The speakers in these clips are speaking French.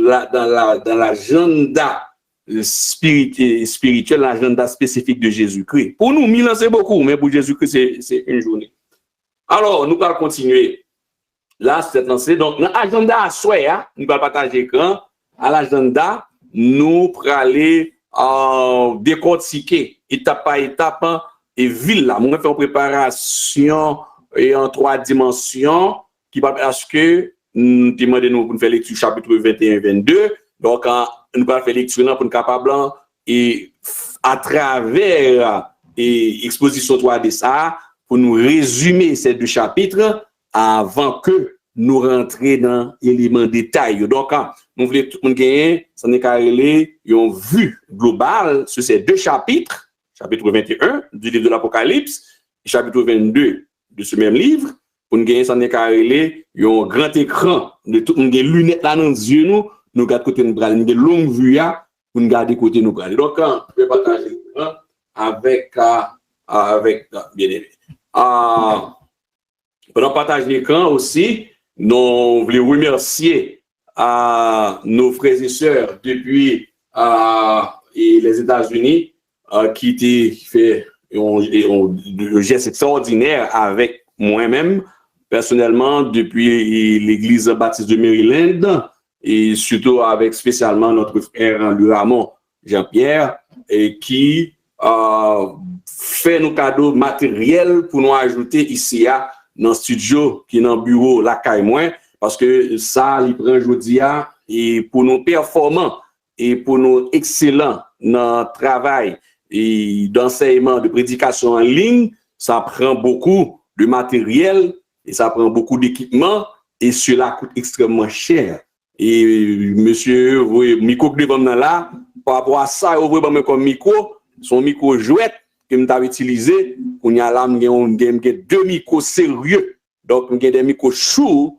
dans l'agenda spirituel, l'agenda spécifique de Jésus-Christ. Pour nous, 1000 ans, c'est beaucoup, mais pour Jésus-Christ, c'est une journée. Alors, nous allons continuer. Là, c'est lancé. Donc, dans l'agenda à soi, nous allons partager l'écran. À l'agenda, nous allons aller décortiquer étape par étape et ville là. Nous allons faire une préparation et en 3 dimensions qui va parce que nous demandons pour faire lecture chapitre 21 et 22. Donc, nous allons faire lecture pour nous capable et à travers exposition 3D ça pour nous résumer ces 2 chapitres avant que nous rentrions dans l'élément détail. Donc, nous voulons tout le monde gagner, ça n'est qu'à aller une vue globale sur ces 2 chapitres, chapitre 21 du livre de l'Apocalypse, et chapitre 22 de ce même livre. Pour nous gagner, ça n'est qu'à aller un grand écran, de tout le monde des lunettes là dans les yeux, nous regardons côté nous bras, nous avons longue vue pour nous garder côté nous bras. Donc, je vais partager avec bien aimé. Pendant partage l'écran aussi, nous voulons remercier nos frères et sœurs depuis les États-Unis qui fait un geste extraordinaire avec moi-même, personnellement, depuis l'Église baptiste de Maryland, et surtout avec spécialement notre frère Louis Ramon Jean-Pierre, et qui fait nos cadeaux matériels pour nous ajouter ici dans le studio, qui est dans le bureau, la caille moins, parce que ça, il prend aujourd'hui et pour nos performants et pour nos excellents dans le travail et d'enseignement, de prédication en ligne, ça prend beaucoup de matériel et ça prend beaucoup d'équipement et cela coûte extrêmement cher. Et monsieur, vous, micro que devant là, par rapport à ça, vous voyez comme micro, son micro jouette que nous avons utilisé, on y a là, on a 2 micros sérieux. Donc, on a des micros chauds,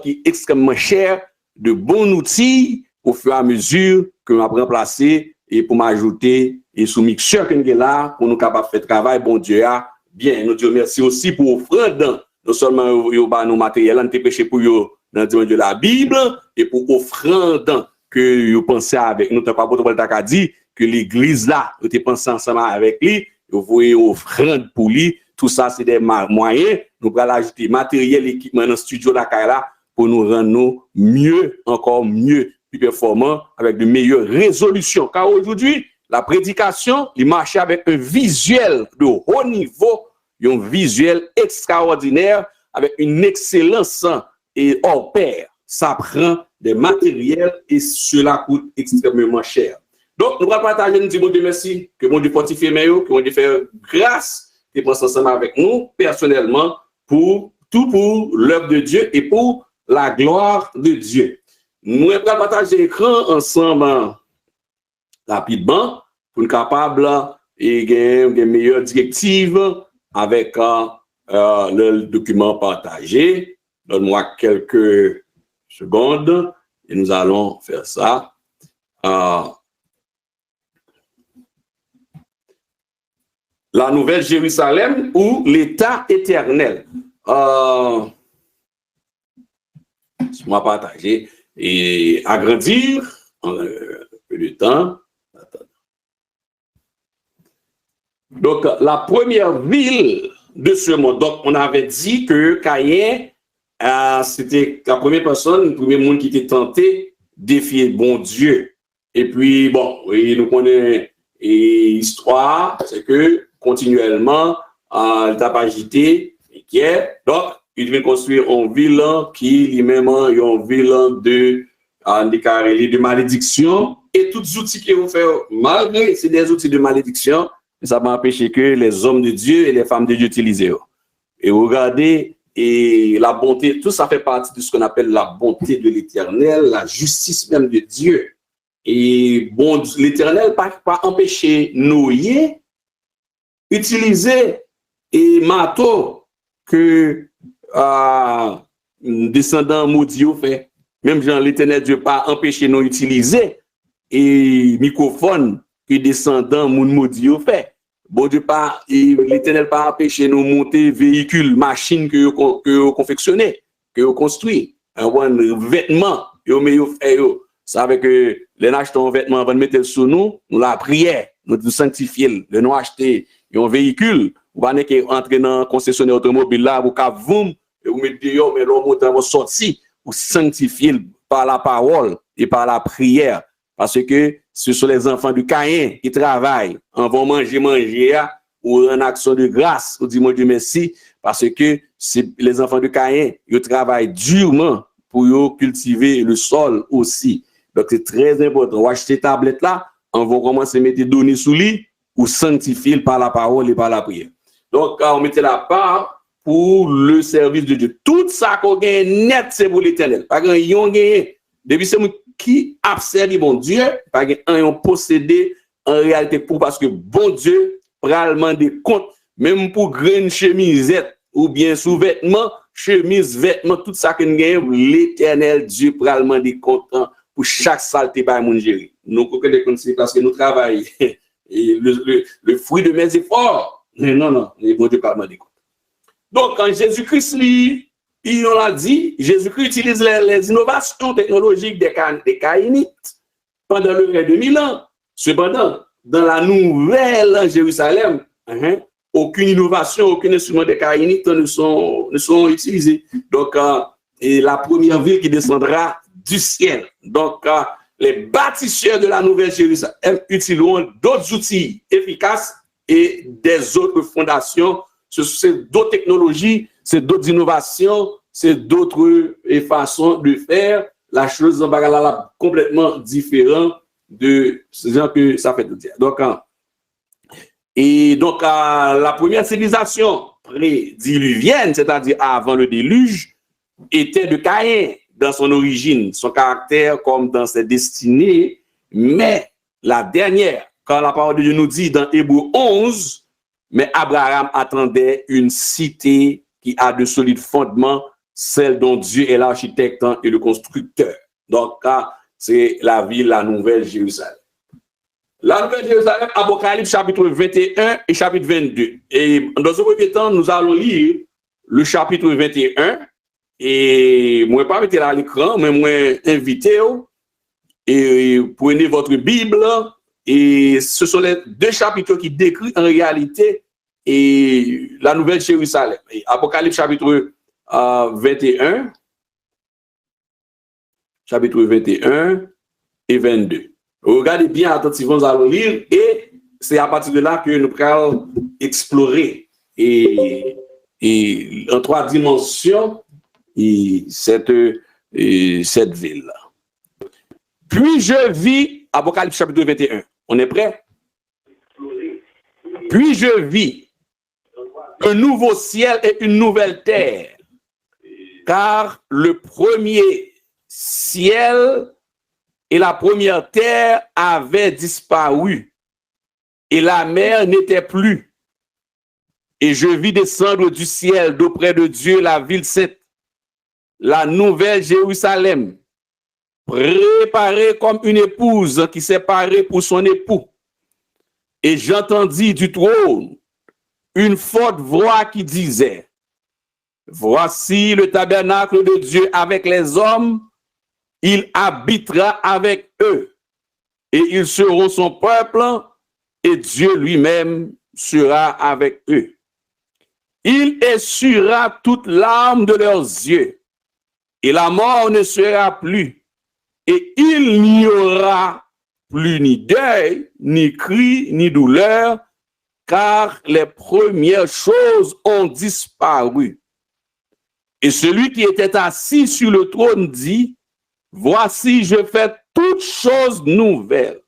qui extrêmement chers, de bons outils au fur et à mesure que nous avons remplacé et pour m'ajouter et sous mixeur que nous avons là, pour nous capables de faire travail, bon Dieu, bien. Nous Dieu merci aussi pour offrande, non seulement nos matériels, nous avons prêché pour eux dans le domaine de la Bible et pour offrande que vous pensez avec nous, pas beaucoup de dit que l'église là, vous avez pensé ensemble avec lui, vous voyez offrande pour lui, tout ça c'est des moyens, nous allons ajouter matériel, équipement dans le studio là pour nous rendre mieux, encore mieux, plus performants, avec de meilleures résolutions. Car aujourd'hui, la prédication, il marche avec un visuel de haut niveau, un visuel extraordinaire, avec une excellence et hors pair. Ça prend des matériels et cela coûte extrêmement cher. Donc, nous allons partager, nous disons, bon Dieu merci, que mon Dieu fortifie meilleur, que mon Dieu fait grâce, et pense ensemble avec nous, personnellement, pour tout pour l'œuvre de Dieu et pour la gloire de Dieu. Nous allons partager l'écran ensemble rapidement, pour être capable et gagner des meilleures directives avec le document partagé. Donne-moi quelques secondes et nous allons faire ça. La Nouvelle Jérusalem ou l'État éternel. Moi partager et agrandir en un peu de temps. Donc, la première ville de ce monde. Donc, on avait dit que Caïn, c'était la première personne, le premier monde qui était tenté de défier bon Dieu. Et puis, bon, nous connaissons l'histoire, c'est que continuellement, il t'a pas agité, inquiet. Donc, il devait construire une ville qui, lui-même, est une ville de malédiction. Et tous les outils qu'ils vont faire, malgré c'est des outils de malédiction, ça va empêcher que les hommes de Dieu et les femmes de Dieu utilisent. Et regardez, et la bonté, tout ça fait partie de ce qu'on appelle la bonté de l'Éternel, la justice même de Dieu. Et bon, l'Éternel pas empêcher Noé utiliser et marteau que descendant maudit fait. Même Jean l'Éternel Dieu pas empêcher nous utiliser et microphone que descendant maudit fait. Bon Dieu pas l'Éternel pas empêcher nous monter véhicule, machine que confectionner, que construit, un vêtement, fait Ça veut que les achetons un vêtement avant de mettre sur nous, nous la prière, nous sanctifier, de nous acheter un véhicule, vous allez entrer dans un concessionnaire automobile là, vous avez vous, et vous mettez dehors, mais l'homme vous sorti, vous sanctifier par la parole et par la prière. Parce que ce sont les enfants du Caïn qui travaillent, on va manger, ou en action de grâce, ou dis-moi Dieu merci, parce que les enfants du Caïn, ils travaillent durement pour cultiver le sol aussi. Donc, c'est très important. Vous achetez cette tablette là, on va commencer à mettre des données sous lui ou sanctifier par la parole et par la prière. Donc, on mettait la part pour le service de Dieu. Tout ça qu'on gagne net, c'est pour l'éternel. Pas qu'on y gagne. Depuis c'est qui a servi bon Dieu, pas qu'on possédé en réalité pour parce que bon Dieu probablement des comptes, même pour graine chemisette ou bien sous-vêtements, chemise, vêtements, tout ça que nous gagnons, l'éternel Dieu probablement des comptes pour chaque saleté par mon gérer. Nous connaissons parce que nous travaillons le fruit de mes efforts. Mais non, les bon Dieu probablement des comptes. Donc, quand Jésus-Christ, il nous l'a dit, Jésus-Christ utilise les innovations technologiques des Caïnites pendant le règne de 1000 ans. Cependant, dans la nouvelle Jérusalem, aucune innovation, aucun instrument des Caïnites ne sont utilisés. Donc, et la première ville qui descendra du ciel. Donc, les bâtisseurs de la nouvelle Jérusalem utiliseront d'autres outils efficaces et des autres fondations. C'est d'autres technologies, c'est d'autres innovations, c'est d'autres façons de faire. La chose est complètement différente de ce genre que ça fait tout dire. Donc, la première civilisation prédiluvienne, c'est-à-dire avant le déluge, était de Caïn dans son origine, son caractère comme dans ses destinées. Mais la dernière, quand la parole de Dieu nous dit dans Hébreux 11, mais Abraham attendait une cité qui a de solides fondements, celle dont Dieu est l'architecte et le constructeur. Donc, c'est la ville, la nouvelle Jérusalem. La nouvelle Jérusalem, Apocalypse chapitre 21 et chapitre 22. Et dans ce premier temps, nous allons lire le chapitre 21. Et moi, pas mettre à l'écran, mais moi, invité, et prenez votre Bible. Et ce sont les deux chapitres qui décrivent en réalité et la nouvelle Jérusalem. Apocalypse chapitre 21, chapitre 21 et 22. Regardez bien attentivement, nous allons lire et c'est à partir de là que nous allons explorer et en trois dimensions cette ville. Puis je vis, Apocalypse chapitre 21. On est prêt? Puis je vis un nouveau ciel et une nouvelle terre, car le premier ciel et la première terre avaient disparu, et la mer n'était plus. Et je vis descendre du ciel d'auprès de Dieu la ville sainte, la nouvelle Jérusalem, préparée comme une épouse qui s'est parée pour son époux. Et j'entendis du trône une forte voix qui disait, voici le tabernacle de Dieu avec les hommes, il habitera avec eux, et ils seront son peuple, et Dieu lui-même sera avec eux. Il essuiera toute larme de leurs yeux, et la mort ne sera plus, et il n'y aura plus ni deuil, ni cri, ni douleur, car les premières choses ont disparu. Et celui qui était assis sur le trône dit, voici, je fais toutes choses nouvelles.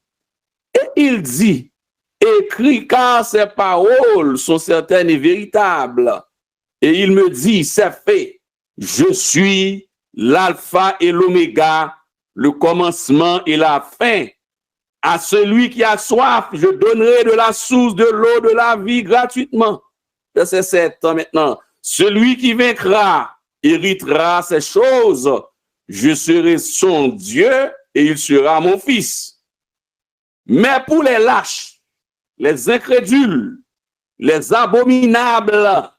Et il dit, écris, car ces paroles sont certaines et véritables. Et il me dit, c'est fait, je suis l'alpha et l'oméga, le commencement et la fin. À celui qui a soif, je donnerai de la source de l'eau de la vie gratuitement. Verset 7 maintenant. Celui qui vaincra héritera ces choses. Je serai son Dieu et il sera mon fils. Mais pour les lâches, les incrédules, les abominables,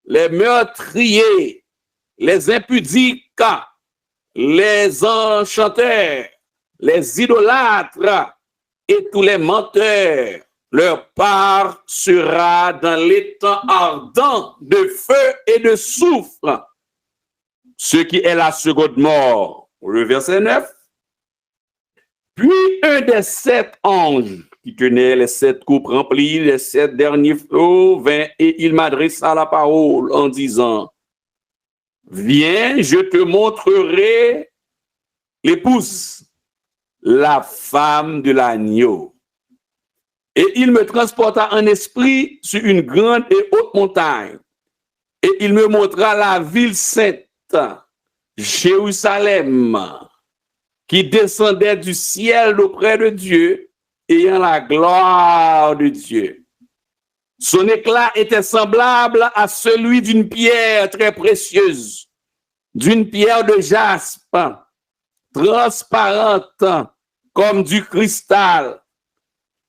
les meurtriers, les impudiques, les enchanteurs, les idolâtres et tous les menteurs. Leur part sera dans l'étang ardent de feu et de soufre, ce qui est la seconde mort. Le verset 9. Puis un des 7 anges qui tenait les 7 coupes remplies, les 7 derniers flots, vint et il m'adressa la parole en disant, viens, je te montrerai l'épouse, la femme de l'agneau. Et il me transporta en esprit sur une grande et haute montagne. Et il me montra la ville sainte, Jérusalem, qui descendait du ciel auprès de Dieu, ayant la gloire de Dieu. Son éclat était semblable à celui d'une pierre très précieuse, d'une pierre de jaspe, transparente comme du cristal.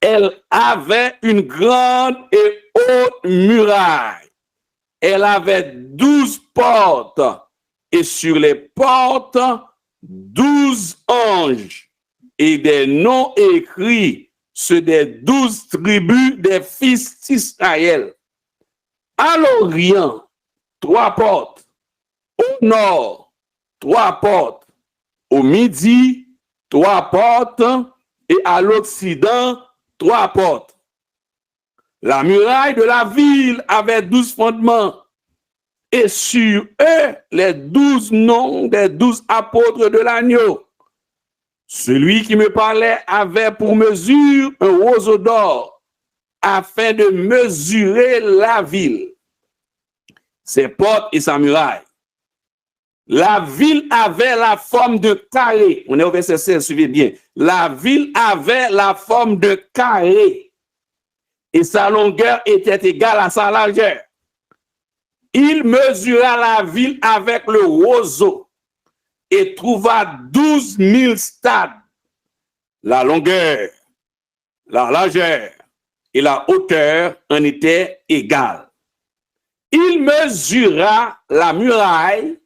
Elle avait une grande et haute muraille. Elle avait 12 portes et sur les portes, 12 anges et des noms écrits, ceux des 12 tribus des fils d'Israël. À l'Orient, 3 portes. Au nord, 3 portes. Au midi, 3 portes. Et à l'Occident, 3 portes. La muraille de la ville avait 12 fondements. Et sur eux, les 12 noms des 12 apôtres de l'agneau. Celui qui me parlait avait pour mesure un roseau d'or, afin de mesurer la ville, ses portes et sa muraille. La ville avait la forme de carré. On est au verset 16, suivez bien. La ville avait la forme de carré et sa longueur était égale à sa largeur. Il mesura la ville avec le roseau et trouva 12 000 stades. La longueur, la largeur et la hauteur en étaient égales. Il mesura la muraille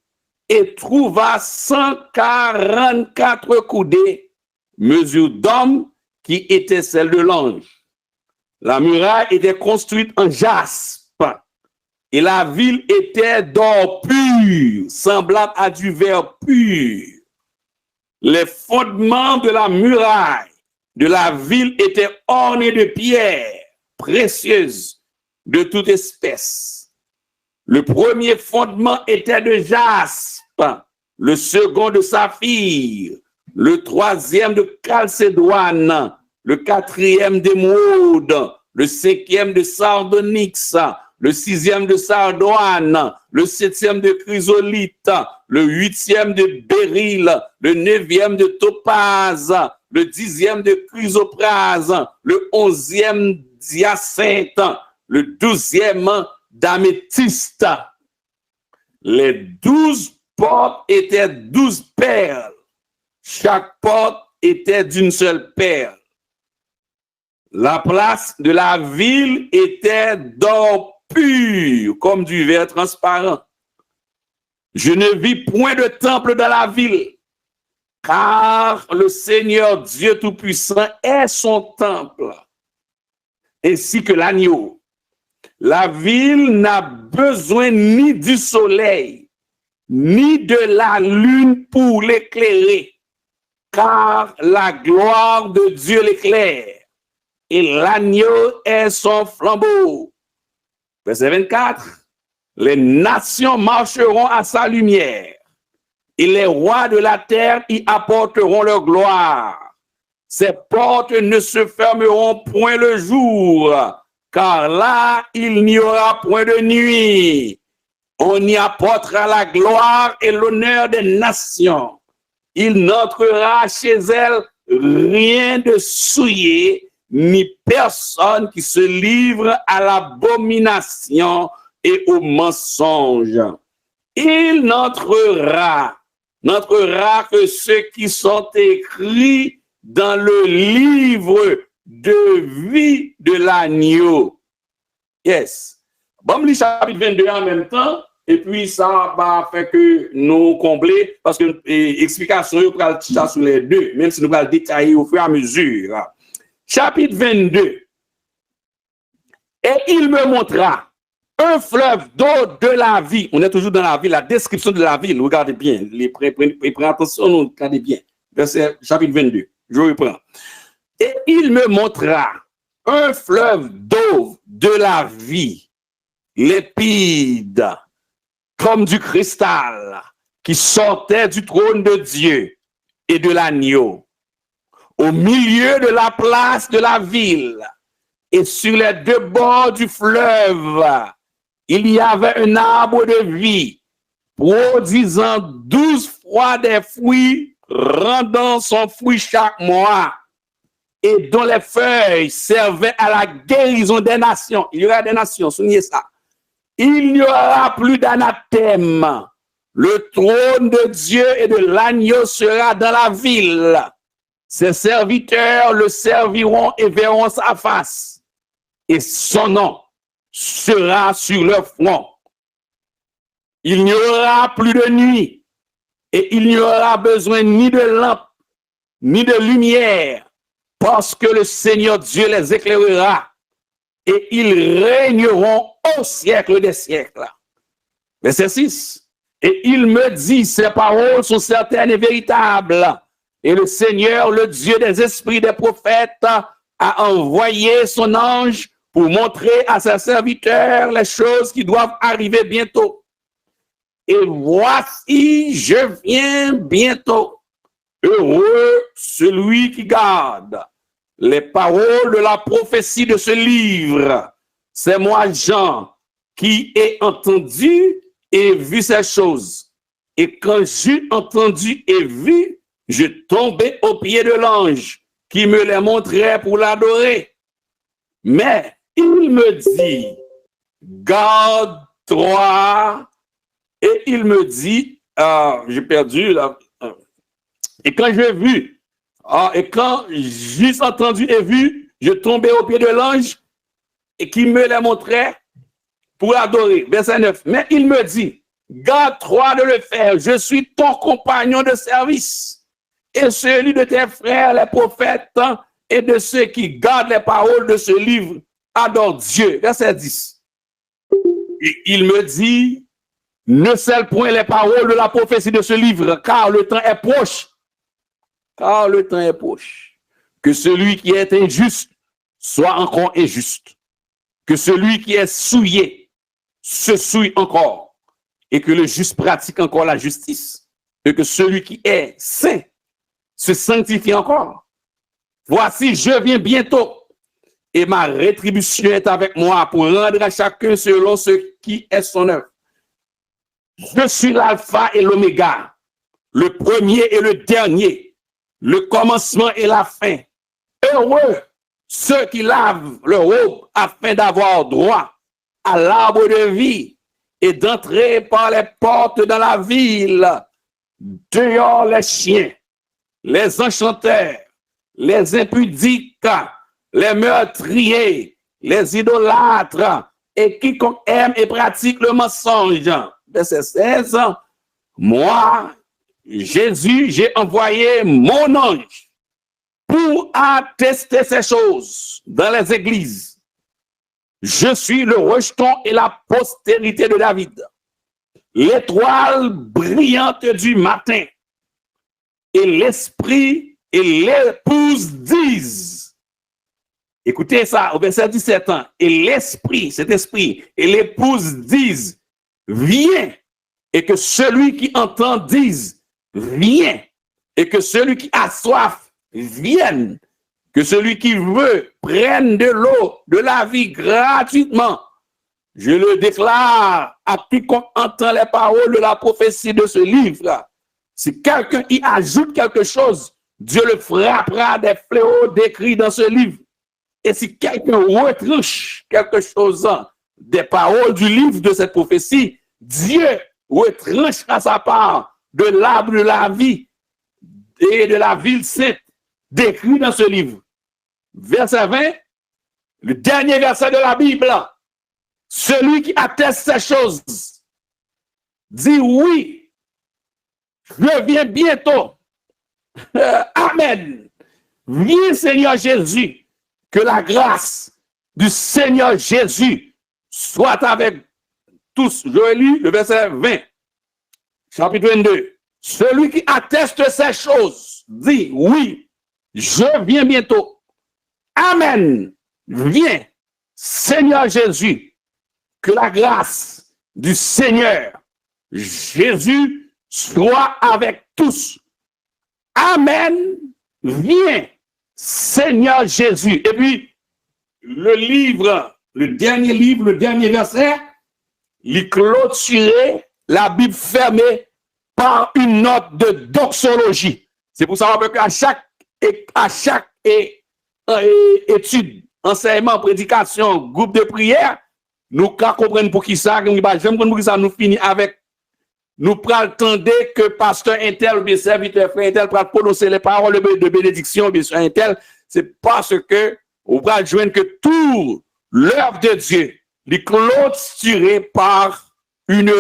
et trouva 144 coudées, mesure d'homme qui était celle de l'ange. La muraille était construite en jaspe et la ville était d'or pur, semblable à du verre pur. Les fondements de la muraille de la ville étaient ornés de pierres précieuses de toute espèce. Le premier fondement était de jaspe, le second de saphir, le troisième de chalcédoine, le quatrième d'émeraude, le cinquième de sardonyx, le sixième de sardoine, le septième de chrysolite, le huitième de béryl, le neuvième de topaze, le 10e de chrysoprase, le 11e d'hyacinthe, le 12e d'améthyste. Les 12 portes étaient 12 perles. Chaque porte était d'une seule perle. La place de la ville était d'or pur, comme du verre transparent. Je ne vis point de temple dans la ville, car le Seigneur Dieu Tout-Puissant est son temple, ainsi que l'agneau. La ville n'a besoin ni du soleil, ni de la lune pour l'éclairer, car la gloire de Dieu l'éclaire, et l'agneau est son flambeau. Verset 24. Les nations marcheront à sa lumière, et les rois de la terre y apporteront leur gloire. Ses portes ne se fermeront point le jour, car là, il n'y aura point de nuit. On y apportera la gloire et l'honneur des nations. Il n'entrera chez elles rien de souillé, ni personne qui se livre à l'abomination et au mensonge. Il n'entrera que ceux qui sont écrits dans le livre de vie de l'agneau. Yes. Bon, le chapitre 22 en même temps, et puis ça va faire que nous combler, parce que explication, nous allons ça sur les deux, même si nous allons détailler au fur et à mesure. Chapitre 22. Et il me montra un fleuve d'eau de la vie. On est toujours dans la vie, la description de la vie. Regardez bien, prenez attention, nous regardez bien. Verset, chapitre 22. Je reprends. Et il me montra un fleuve d'eau de la vie, limpide, comme du cristal, qui sortait du trône de Dieu et de l'agneau, au milieu de la place de la ville. Et sur les deux bords du fleuve, il y avait un arbre de vie, produisant 12 fois des fruits, rendant son fruit chaque mois, et dont les feuilles servaient à la guérison des nations. Il y aura des nations, soulignez ça. Il n'y aura plus d'anathème. Le trône de Dieu et de l'agneau sera dans la ville. Ses serviteurs le serviront et verront sa face. Et son nom sera sur leur front. Il n'y aura plus de nuit et il n'y aura besoin ni de lampe ni de lumière, parce que le Seigneur Dieu les éclairera et ils régneront au siècle des siècles. Verset 6. Et il me dit, ces paroles sont certaines et véritables. Et le Seigneur, le Dieu des esprits des prophètes, a envoyé son ange pour montrer à ses serviteurs les choses qui doivent arriver bientôt. Et voici, je viens bientôt. Heureux celui qui garde les paroles de la prophétie de ce livre. C'est moi, Jean, qui ai entendu et vu ces choses. Et quand j'ai entendu et vu, je tombais aux pieds de l'ange qui me les montrait pour l'adorer. Mais il me dit, garde-toi. Et il me dit, j'ai perdu là. Et quand j'ai vu, et quand j'ai entendu et vu, je tombais aux pieds de l'ange et qui me les montrait pour l'adorer. Verset 9. Mais il me dit, garde-toi de le faire. Je suis ton compagnon de service et celui de tes frères, les prophètes, et de ceux qui gardent les paroles de ce livre. Adore Dieu. Verset 10. Et il me dit, ne scelle point les paroles de la prophétie de ce livre, car le temps est proche. Car le temps est proche. Que celui qui est injuste soit encore injuste. Que celui qui est souillé se souille encore. Et que le juste pratique encore la justice. Et que celui qui est saint se sanctifie encore. Voici, je viens bientôt. Et ma rétribution est avec moi pour rendre à chacun selon ce qui est son œuvre. Je suis l'alpha et l'oméga, le premier et le dernier, le commencement et la fin. Heureux ceux qui lavent leur robe afin d'avoir droit à l'arbre de vie et d'entrer par les portes dans la ville. Dehors les chiens, les enchanteurs, les impudiques, les meurtriers, les idolâtres et quiconque aime et pratique le mensonge. Verset 16. Moi, Jésus, j'ai envoyé mon ange pour attester ces choses dans les églises. Je suis le rejeton et la postérité de David, l'étoile brillante du matin. Et l'esprit et l'épouse disent, écoutez ça, au verset 17 ans, et l'esprit, cet esprit, et l'épouse disent, viens, et que celui qui entend dise, viens, et que celui qui a soif vienne, que celui qui veut prenne de l'eau de la vie gratuitement. Je le déclare à quiconque entend les paroles de la prophétie de ce livre. Si quelqu'un y ajoute quelque chose, Dieu le frappera des fléaux décrits dans ce livre. Et si quelqu'un retranche quelque chose des paroles du livre de cette prophétie, Dieu retranchera sa part de l'arbre de la vie et de la ville sainte décrit dans ce livre. Verset 20, le dernier verset de la Bible. Celui qui atteste ces choses Dis oui, je viens bientôt. Amen. Viens, Seigneur Jésus, que la grâce du Seigneur Jésus soit avec tous. Je lis le verset 20, chapitre 22. Celui qui atteste ces choses dit oui, je viens bientôt. Amen. Viens, Seigneur Jésus, que la grâce du Seigneur Jésus soit avec tous. Amen. Viens, Seigneur Jésus. Et puis, le dernier verset, il clôturé, la Bible fermée par une note de doxologie. C'est pour ça qu'à chaque étude, enseignement, prédication, groupe de prière, nous comprenons pour qui ça, j'aime pour qui ça nous finit avec, nous prétendons que pasteur Intel, bien serviteur frère Intel, pour prononcer les paroles de bénédiction, bien sûr Intel, c'est parce que on va joindre que tout l'œuvre de Dieu est clôturé par une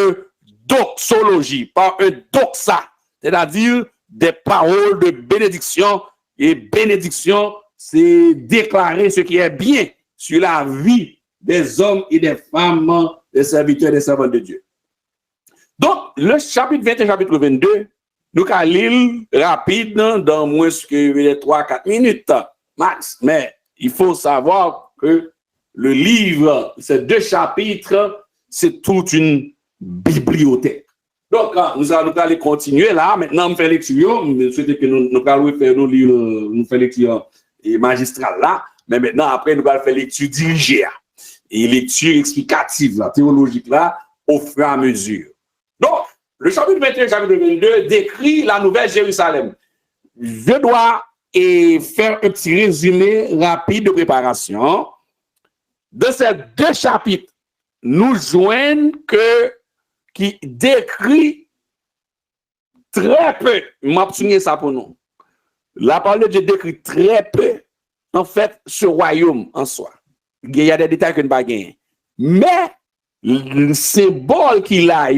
doxologie, par un doxa, c'est-à-dire des paroles de bénédiction, et bénédiction, c'est déclarer ce qui est bien sur la vie des hommes et des femmes, des serviteurs et des servants de Dieu. Donc, le chapitre 20 et chapitre 22, nous allons lire rapide dans moins que les 3-4 minutes max. Mais il faut savoir que le livre, ces 2 chapitres, c'est toute une bibliothèque. Donc, nous allons continuer là. Maintenant, nous faisons lecture. Je souhaite que nous allons faire lecture magistrale là. Mais maintenant, après, nous allons faire lecture dirigée et lecture explicative, là, théologique là, au fur et à mesure. Donc, le chapitre 21 et chapitre 22 décrit la nouvelle Jérusalem. Je dois faire un petit résumé rapide de préparation. De ces 2 chapitres, nous joignons qui décrit très peu, m'a souligné ça pour nous. La parole de Dieu décrit très peu, en fait, ce royaume en soi. Il y a des détails que nous ne pouvons pas gagner. Mais, le symbole qu'il a,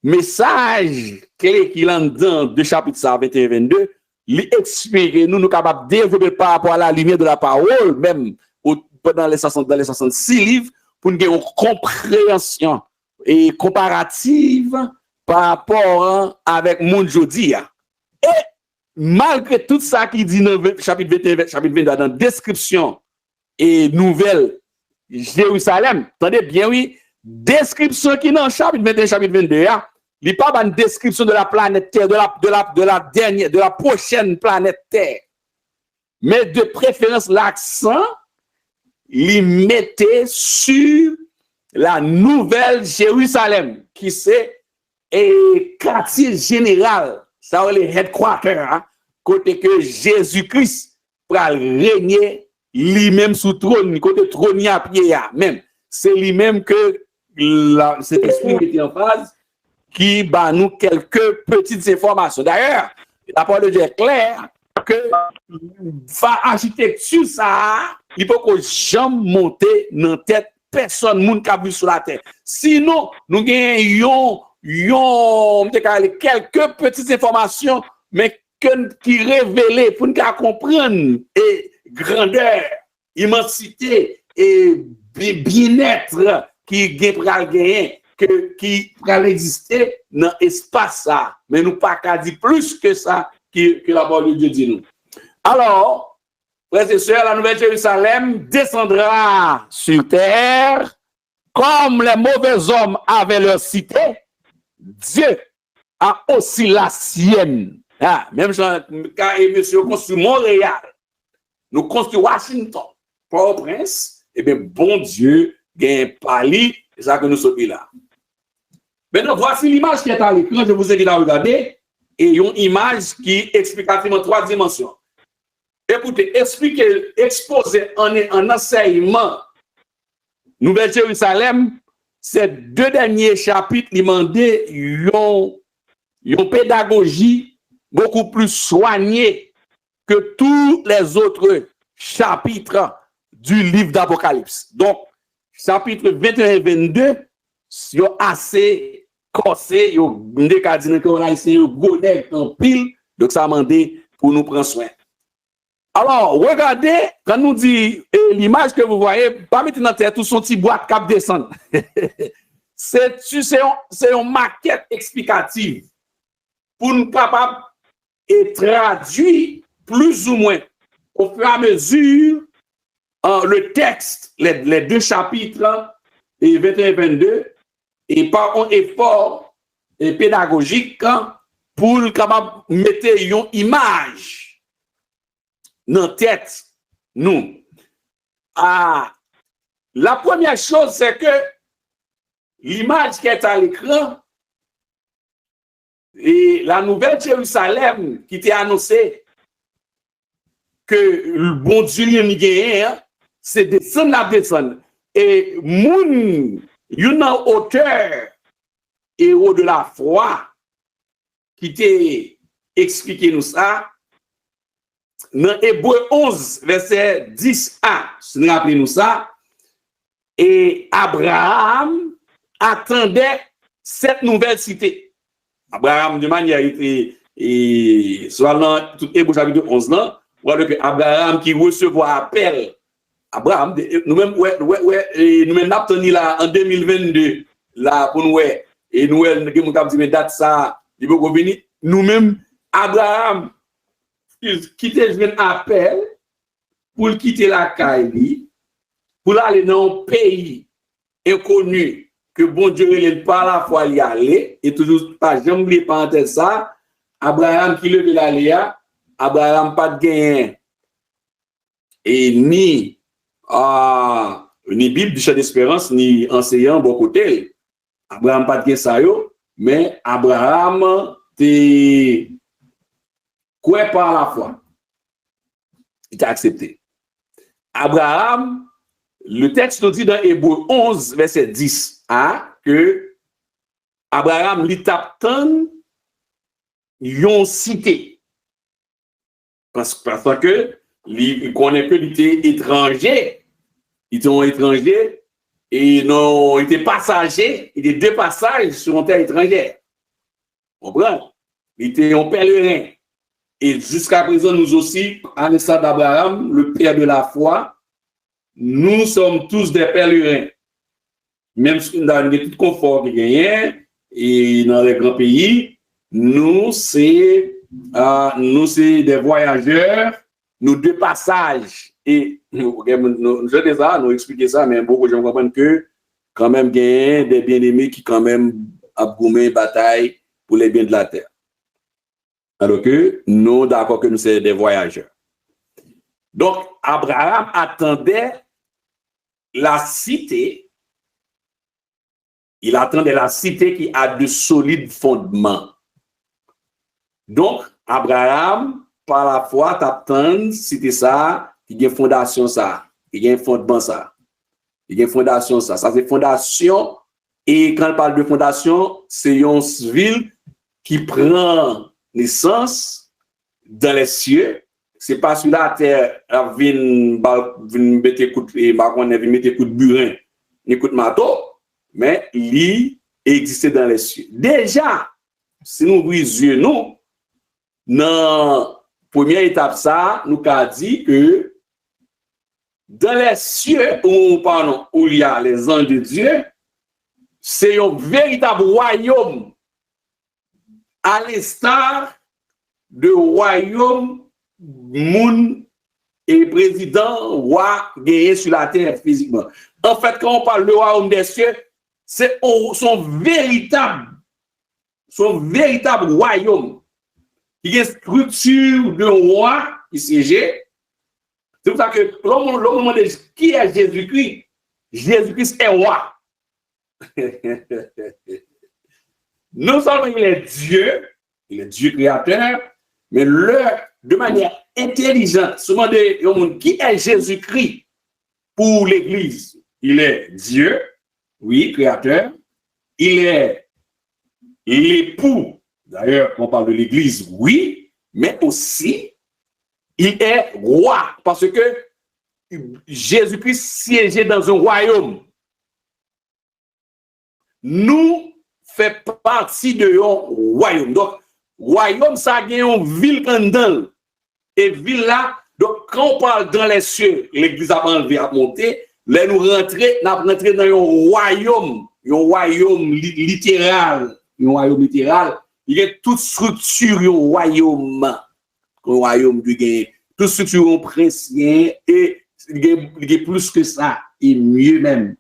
message clé qu'il a dans 2 chapitres 21 et 22, lui explique, nous sommes capables de développer par rapport à la lumière de la parole, même dans les 66 livres, pour nous avoir une compréhension et comparative par rapport avec le monde aujourd'hui. Et malgré tout ça qui dit dans le chapitre 21, chapitre 22, dans la description et nouvelle Jérusalem, attendez bien, oui, description qui est dans le chapitre 21, chapitre 22, il n'y a pas une description de la planète Terre, de la prochaine planète Terre. Mais de préférence, l'accent, il mettait sur la nouvelle Jérusalem, qui c'est quartier général, ça les headquarters, côté que Jésus-Christ va régner lui-même sous trône, côté trône à pied, même. C'est lui-même que cet esprit qui était en phase, qui bat nous quelques petites informations. D'ailleurs, la parole de Dieu est claire que l'architecture, ça, il faut que jamais monter dans la tête personne moun qui a vu sur la terre. Sinon, nous gagnons quelques petites informations, mais qui révèlent pour nous comprendre et grandeur, immensité et bien-être qui gagner, qui va exister dans l'espace. Mais nous pas qu'à dire plus que ça que la parole de Dieu dit nous. Alors, frères et sœurs, la nouvelle Jérusalem descendra sur terre comme les mauvais hommes avaient leur cité. Dieu a aussi la sienne. Même quand monsieur construit Montréal, nous construisons Washington, Port-au-Prince, et bien bon Dieu, gagne Paris, c'est ça que nous sommes là. Maintenant, voici l'image qui est à l'écran, je vous ai dit de la regarder, et une image qui explique en 3 dimensions. Écoutez, exposer en enseignement Nouvelle Jérusalem, ces 2 derniers chapitres, ils demandaient une pédagogie beaucoup plus soignée que tous les autres chapitres du livre d'Apocalypse. Donc, chapitre 21 et 22, sont assez corsé, yo m'de ka di nan kon haïtien yo gros nèg en pile, donc ça mandé pour nous prendre soin. Alors, regardez, quand nous dit l'image que vous voyez, pas mettre dans tête tout son petit boîte cap descendre. c'est une maquette explicative pour nous capable et traduire plus ou moins au fur et à mesure le texte, les deux chapitres, et 21 et 22, et par un effort pédagogique pour capable mettre une image dans tête nous. La première chose, c'est que l'image qui est à l'écran et la nouvelle Jérusalem qui était annoncée que le bon Dieu n'y gagne, c'est descendre la descendre. Et moun, une auteur héros de la foi qui t'a expliqué nous ça, dans Hébreu 11, verset 10a, si nous rappelons ça, et Abraham attendait cette nouvelle cité. Abraham, de manière, soit dans tout Hébreu chapitre 11, là, voilà que Abraham qui recevait appel. Abraham, nous-mêmes, nous-mêmes, nous là en 2022, là, pour nous, et nous, nous avons dit, date ça, nous-mêmes, Abraham, quitter un appel pour quitter la Kaili, pour aller dans un pays inconnu que bon Dieu n'est pas la fois y aller, et toujours pas jamais parenthèse ça, Abraham qui levait la Léa, Abraham pas de gain, et ni Bible du Champ d'Espérance, ni enseignant bon côté. Abraham pas de gain ça yo, mais Abraham te quoi par la foi. Il t'a accepté. Abraham, le texte nous dit dans Hébreu 11, verset 10, que Abraham lui t'attend yon cité. Parce que il connaît que il était étranger. Il était un étranger et non, il était passager. Il était deux passages sur une terre étrangère. On comprend? Il était un pèlerin. Et jusqu'à présent, nous aussi, à l'instar d'Abraham, le père de la foi, nous sommes tous des pèlerins. Même si nous avons tout confort qui gagne, et dans les grands pays, nous, c'est des voyageurs, nous deux passages. Et je dis ça, nous expliquer ça, mais beaucoup de gens comprennent que quand même, il y a des bien-aimés qui quand même ont gommé bataille pour les biens de la terre. Alors que nous, d'accord que nous sommes des voyageurs. Donc, Abraham attendait la cité. Il attendait la cité qui a de solides fondements. Donc, Abraham, par la foi, t'attend cité ça, qui a une fondation ça, qui a un fondement ça, qui a une fondation ça. Ça, c'est fondation. Et quand on parle de fondation, c'est une ville qui prend naissance dans les cieux. C'est pas sur la terre, vient mettre coup de burin, ni coup de marteau, mais il existe dans les cieux. Déjà, si nous brisons nous, dans la première étape, ça, nous avons dit que dans les cieux, où il y a les anges de Dieu, c'est un véritable royaume à l'instar de royaume moun et président roi gagné sur la terre physiquement. En fait, quand on parle de royaume des cieux, c'est son véritable royaume qui est structure de roi qui siégeait. C'est pour ça que l'homme demande qui est Jésus-Christ. Jésus-Christ est roi. Non seulement il est Dieu créateur, mais de manière intelligente, souvent qui est Jésus-Christ pour l'Église? Il est Dieu, oui, créateur. Il est l'époux, d'ailleurs, on parle de l'Église, oui, mais aussi, il est roi, parce que Jésus-Christ siégeait dans un royaume. Nous fait partie de un royaume. Donc, royaume, ça a une ville dedans. Et ville là, donc quand on parle dans les cieux, l'église a enlevé à monter, là nous rentrer dans un royaume littéral. Un royaume littéral. Il y a toute structure, un royaume du gain, toute structure princière et il y a plus que ça, et mieux même.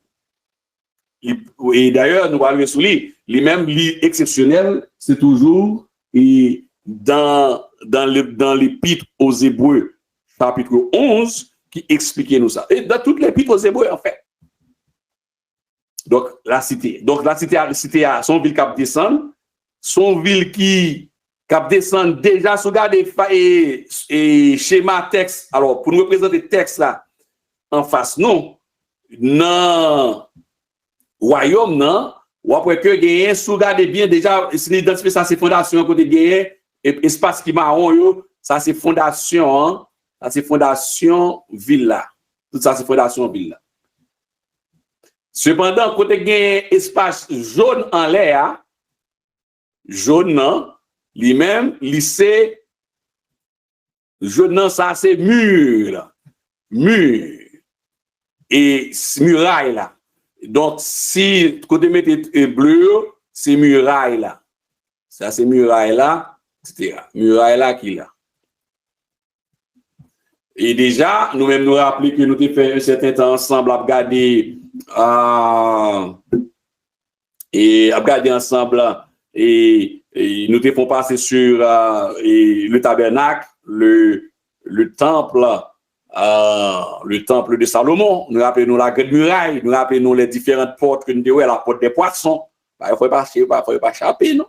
Et d'ailleurs, nous allons sur lui même exceptionnel, c'est toujours et dans l'épître aux Hébreux, chapitre 11, qui expliquait nous ça. Et dans toutes les épîtres aux Hébreux, en fait. Donc, la cité a son ville cap descend, son ville qui cap descend déjà, si vous regardez et schéma texte, alors pour nous représenter le texte là, en face, non, royaume, non, ou après que gagné, si vous regardez bien déjà, si vous identifiez ça, c'est fondation, côté gagné, espace qui marron, ça c'est fondation, hein? Ça c'est fondation villa. Tout ça c'est fondation villa. Cependant, côté gagné, espace jaune en l'air, jaune, non, lui-même, lycée, jaune, non, ça c'est mur. Et muraille là. Donc, si côté mettez bleu, c'est muraille là. Ça, c'est muraille là, etc. Muraille là qui là. Et déjà, nous-mêmes nous rappelons que nous avons fait un certain temps ensemble à regarder ensemble et nous avons passé sur le tabernacle, le temple de Salomon, nous rappelons la grande muraille, nous rappelons les différentes portes que nous avons, la porte des poissons. Il ne faut pas échapper, non?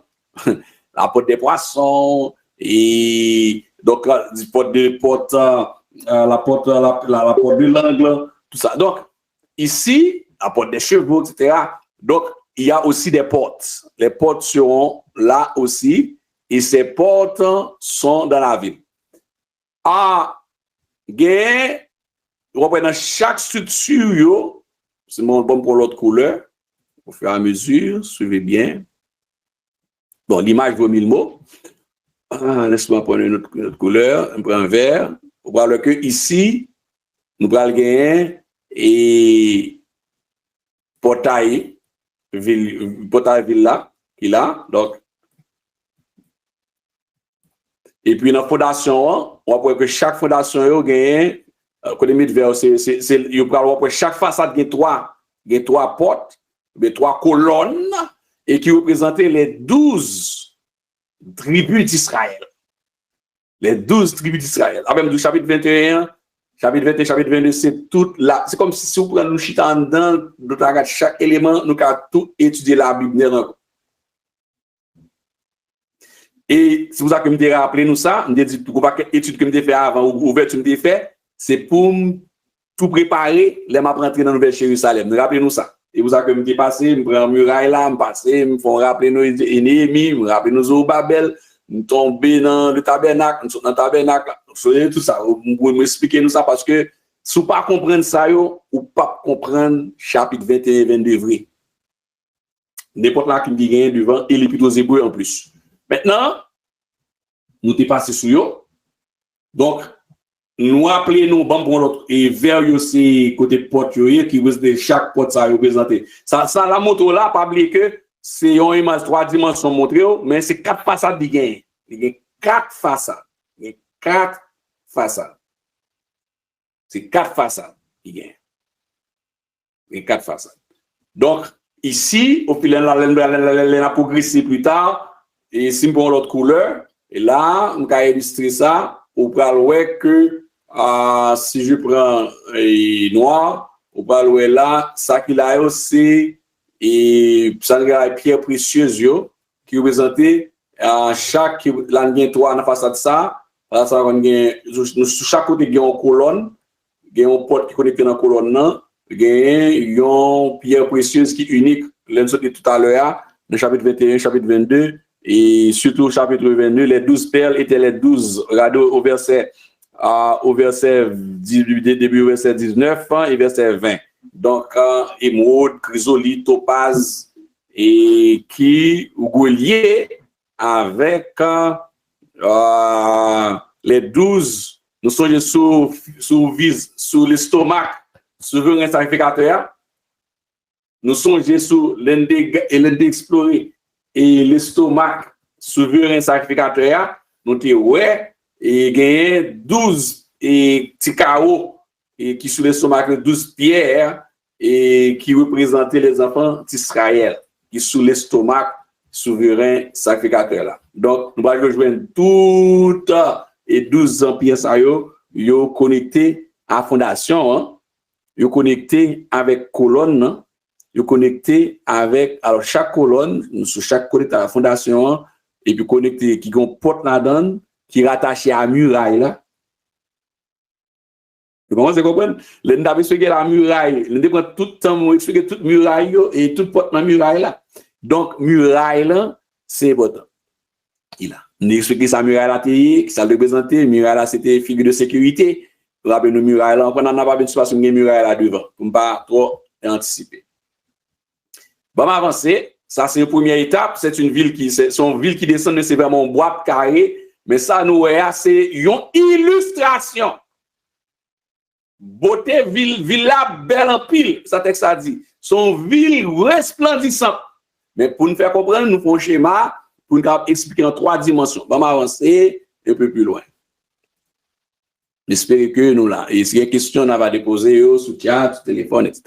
La porte des poissons, et donc la porte de l'angle, tout ça. Donc, ici, la porte des chevaux, etc. Donc, il y a aussi des portes. Les portes seront là aussi, et ces portes sont dans la ville. Dans chaque structure, c'est mon bon pour l'autre couleur, au fur et à mesure, suivez bien. Bon, l'image vaut 1000 mots. Laisse-moi prendre une autre couleur, un peu un vert. Vous voyez que ici, nous allons gagner et portail villa, qui est là. Donc, et puis dans la fondation, on voit que chaque fondation a gagné, chaque façade a trois portes, trois colonnes, et qui représentent les 12 tribus d'Israël. Les 12 tribus d'Israël. Même du chapitre 21, chapitre 21, chapitre 22, c'est tout là. C'est comme si vous prenez nous chita en dedans, nous regardons chaque élément, nous avons tout étudié la Bible. Et si vous avez rappelé nous ça, nous dit pour pas étude que me fait avant ou ouverture me fait, c'est pour tout préparer les m'a rentrer dans Nouvelle Jérusalem. Nous rappelez nous ça. Et vous avez me passé, me prend muraille là, me passer, me font rappeler nous Néhémie, me rappeler nous Zorobabel, nous tomber dans le tabernacle, nous sommes dans le tabernacle, tout ça. Vous pouvez m'expliquer nous ça parce que si vous pas comprendre ça yo, ou pas comprendre chapitre 21 et 22 vrai. N'importe là qui me dit rien devant et l'épître aux Hébreux en plus. Maintenant, nous t'es passé sur eux. Donc, nous rappelons bon pour l'autre et vers aussi côté porte qui de chaque porte ça représenter. Ça la moto là, pas oublier que c'est une image 3 dimensions montré, mais c'est 4 façades qui gagnent. Il y a 4 façades. Il y a 4 façades. C'est 4 façades qui gagnent. Il y a 4 façades. Donc, ici, au fil de la progresser plus tard, et si on prend l'autre couleur, et là, on va illustrer ça, on va voir que si je prends noir, on va voir là, ça qu'il a aussi, et ça a pierre précieuse qui représente chaque langue 3 dans la façade ça, sur chaque côté, il y a une colonne, il y a une porte qui connecte dans la colonne, il y a une pierre précieuse qui est unique, l'un sauté tout à l'heure, dans le chapitre 21, chapitre 22, et surtout au chapitre 22, les 12 perles étaient les 12, regardez au verset début verset 19 et verset 20. Donc, émeraude, chrysolite, topaz, et qui est lié avec les 12, nous sommes sur l'estomac, souverain sacrificateur. Nous sommes sur l'indexploré et l'estomac, souverain sacrificateur. Nous avons et gagné 12 et petits carreaux et qui sur l'estomac 12 pierres et qui représentaient les enfants d'Israël qui sous l'estomac souverain sacrificateur là. Donc nous allons rejoindre toutes et 12 empires ça yo connecté à fondation hein. Yo connecté avec colonne hein. Yo connecté avec alors chaque colonne sur chaque côté de la fondation hein, et puis connecté qui gon porte là-dedans qui rattaché à muraille là. Vous comprenez? L'on a expliqué la muraille, l'on a tout le temps expliqué toute muraille et toute porte dans la muraille là. Donc muraille là, c'est important. Il a. On a expliqué sa muraille là, qui ça représentait, muraille là c'était figure de sécurité. Rappelez-nous muraille là, on n'a pas besoin de situation de muraille là devant, pour ne pas trop anticiper. Bon, on va avancer. Ça c'est une première étape, c'est une ville qui son ville qui descend, c'est vraiment un bois carré, mais ça nous c'est une illustration. Beauté ville là belle en pile, ça texte a dit. Son ville resplendissante. Mais pour nous faire comprendre, nous faisons un schéma pour nous expliquer en 3 dimensions. On va avancer un peu plus loin. J'espère que nous là. Et s'il y a des questions, on va déposer sur chat, sur téléphone, etc.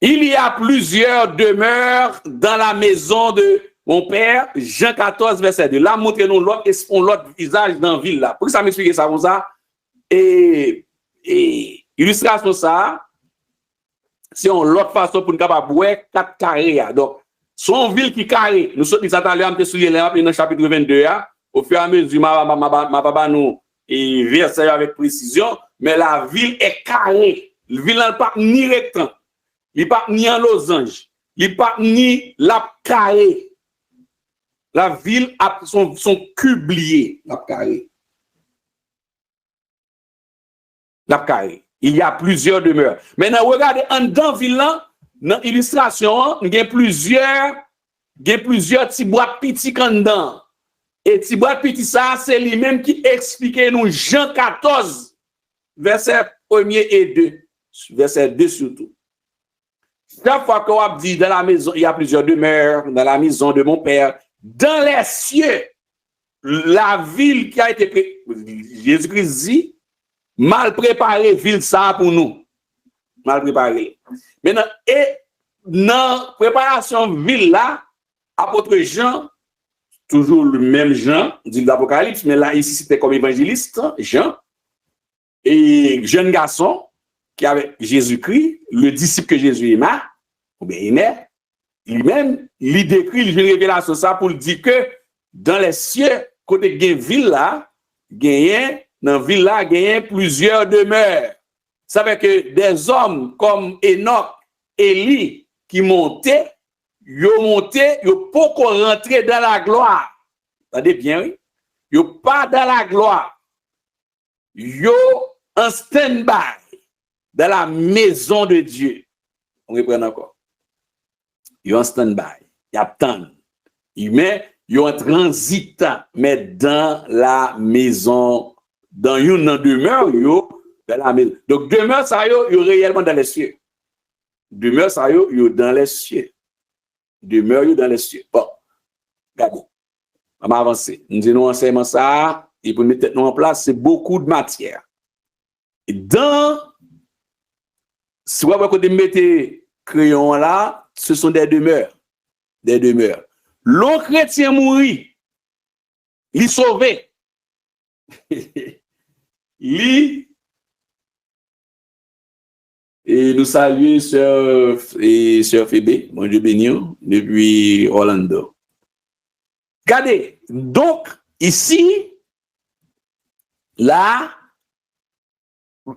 Il y a plusieurs demeures dans la maison de mon père, Jean 14, verset 2. Là, montrez-nous l'autre visage dans la ville là. Pour que ça m'explique ça comme ça. Et illustration ça, c'est une autre façon pour nous capable voir 4 carrés. Donc, son ville qui carré, nous sommes allés à dans le chapitre 22, au fur et à mesure, ma papa nous verset avec précision, mais la ville est carrée. La ville n'est pas ni rectangle, il n'est pas ni en losange, il n'est pas ni la carré. La ville a son cublier, la carré. La carré. Il y a plusieurs demeures. Maintenant, regardez, en dans ville, dans l'illustration, il y a plusieurs petits bois petits dedans. Et petits bois petits, ça, c'est lui-même qui explique nous Jean 14, verset 1 et 2. Verset 2 surtout. Chaque fois qu'on dit dans la maison, il y a plusieurs demeures, dans la maison de mon père, dans les cieux, la ville qui a été Jésus-Christ dit, mal préparé ville ça pour nous. Mal préparé. Maintenant, et dans préparation ville là, apôtre Jean, toujours le même Jean, dit l'Apocalypse, mais là, ici, c'était comme évangéliste, Jean, et jeune garçon, qui avait Jésus-Christ, le disciple que Jésus aimait, ou bien aimait, lui-même, il décrit une révélation ça pour dire que dans les cieux, côté de ville là, dans la ville là, il y a plusieurs demeures. Ça veut dire que des hommes comme Enoch, Élie, qui montaient, ils pas rentrer dans la gloire. Vous savez bien, oui? Ils pas dans la gloire. Ils en stand-by dans la maison de Dieu. On reprend encore. Ils en stand-by. Ils attendent. Ils en transit, mais dans la maison, dans une demeure, dans la maison. Donc, demeure, ça y est réellement dans les cieux. Demeure, ça y est dans les cieux. Demeure dans les cieux. Bon, regardez. On va avancer. Nous disons enseignement ça, et pour mettre nous en place, c'est beaucoup de matière. Et si vous avez mettre crayon là, ce sont des demeures. Des demeures. L'on chrétien mourit, il sauvé. Et nous saluons sœur Phébé, mon Dieu béni, depuis Orlando. Regardez, donc ici, là,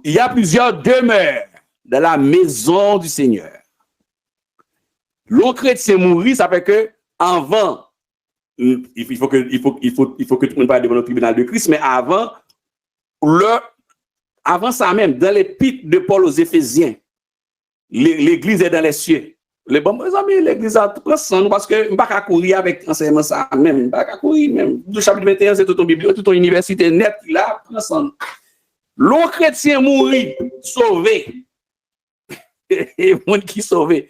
il y a plusieurs demeures dans la maison du Seigneur. L'on chrétien mourit, ça fait que avant, il faut que tout le monde parle devant le tribunal de Christ, mais avant ça même, dans l'épître de Paul aux Éphésiens, l'église est dans les cieux. Les bons amis, l'église a tout prendre parce que je ne peux pas courir avec enseignement ça même. Je ne peux pas courir même. Le chapitre 21, c'est tout ton bibliothèque, toute ton université net là, prendre. L'on chrétien mourit, sauvé. Et monde qui sauvé.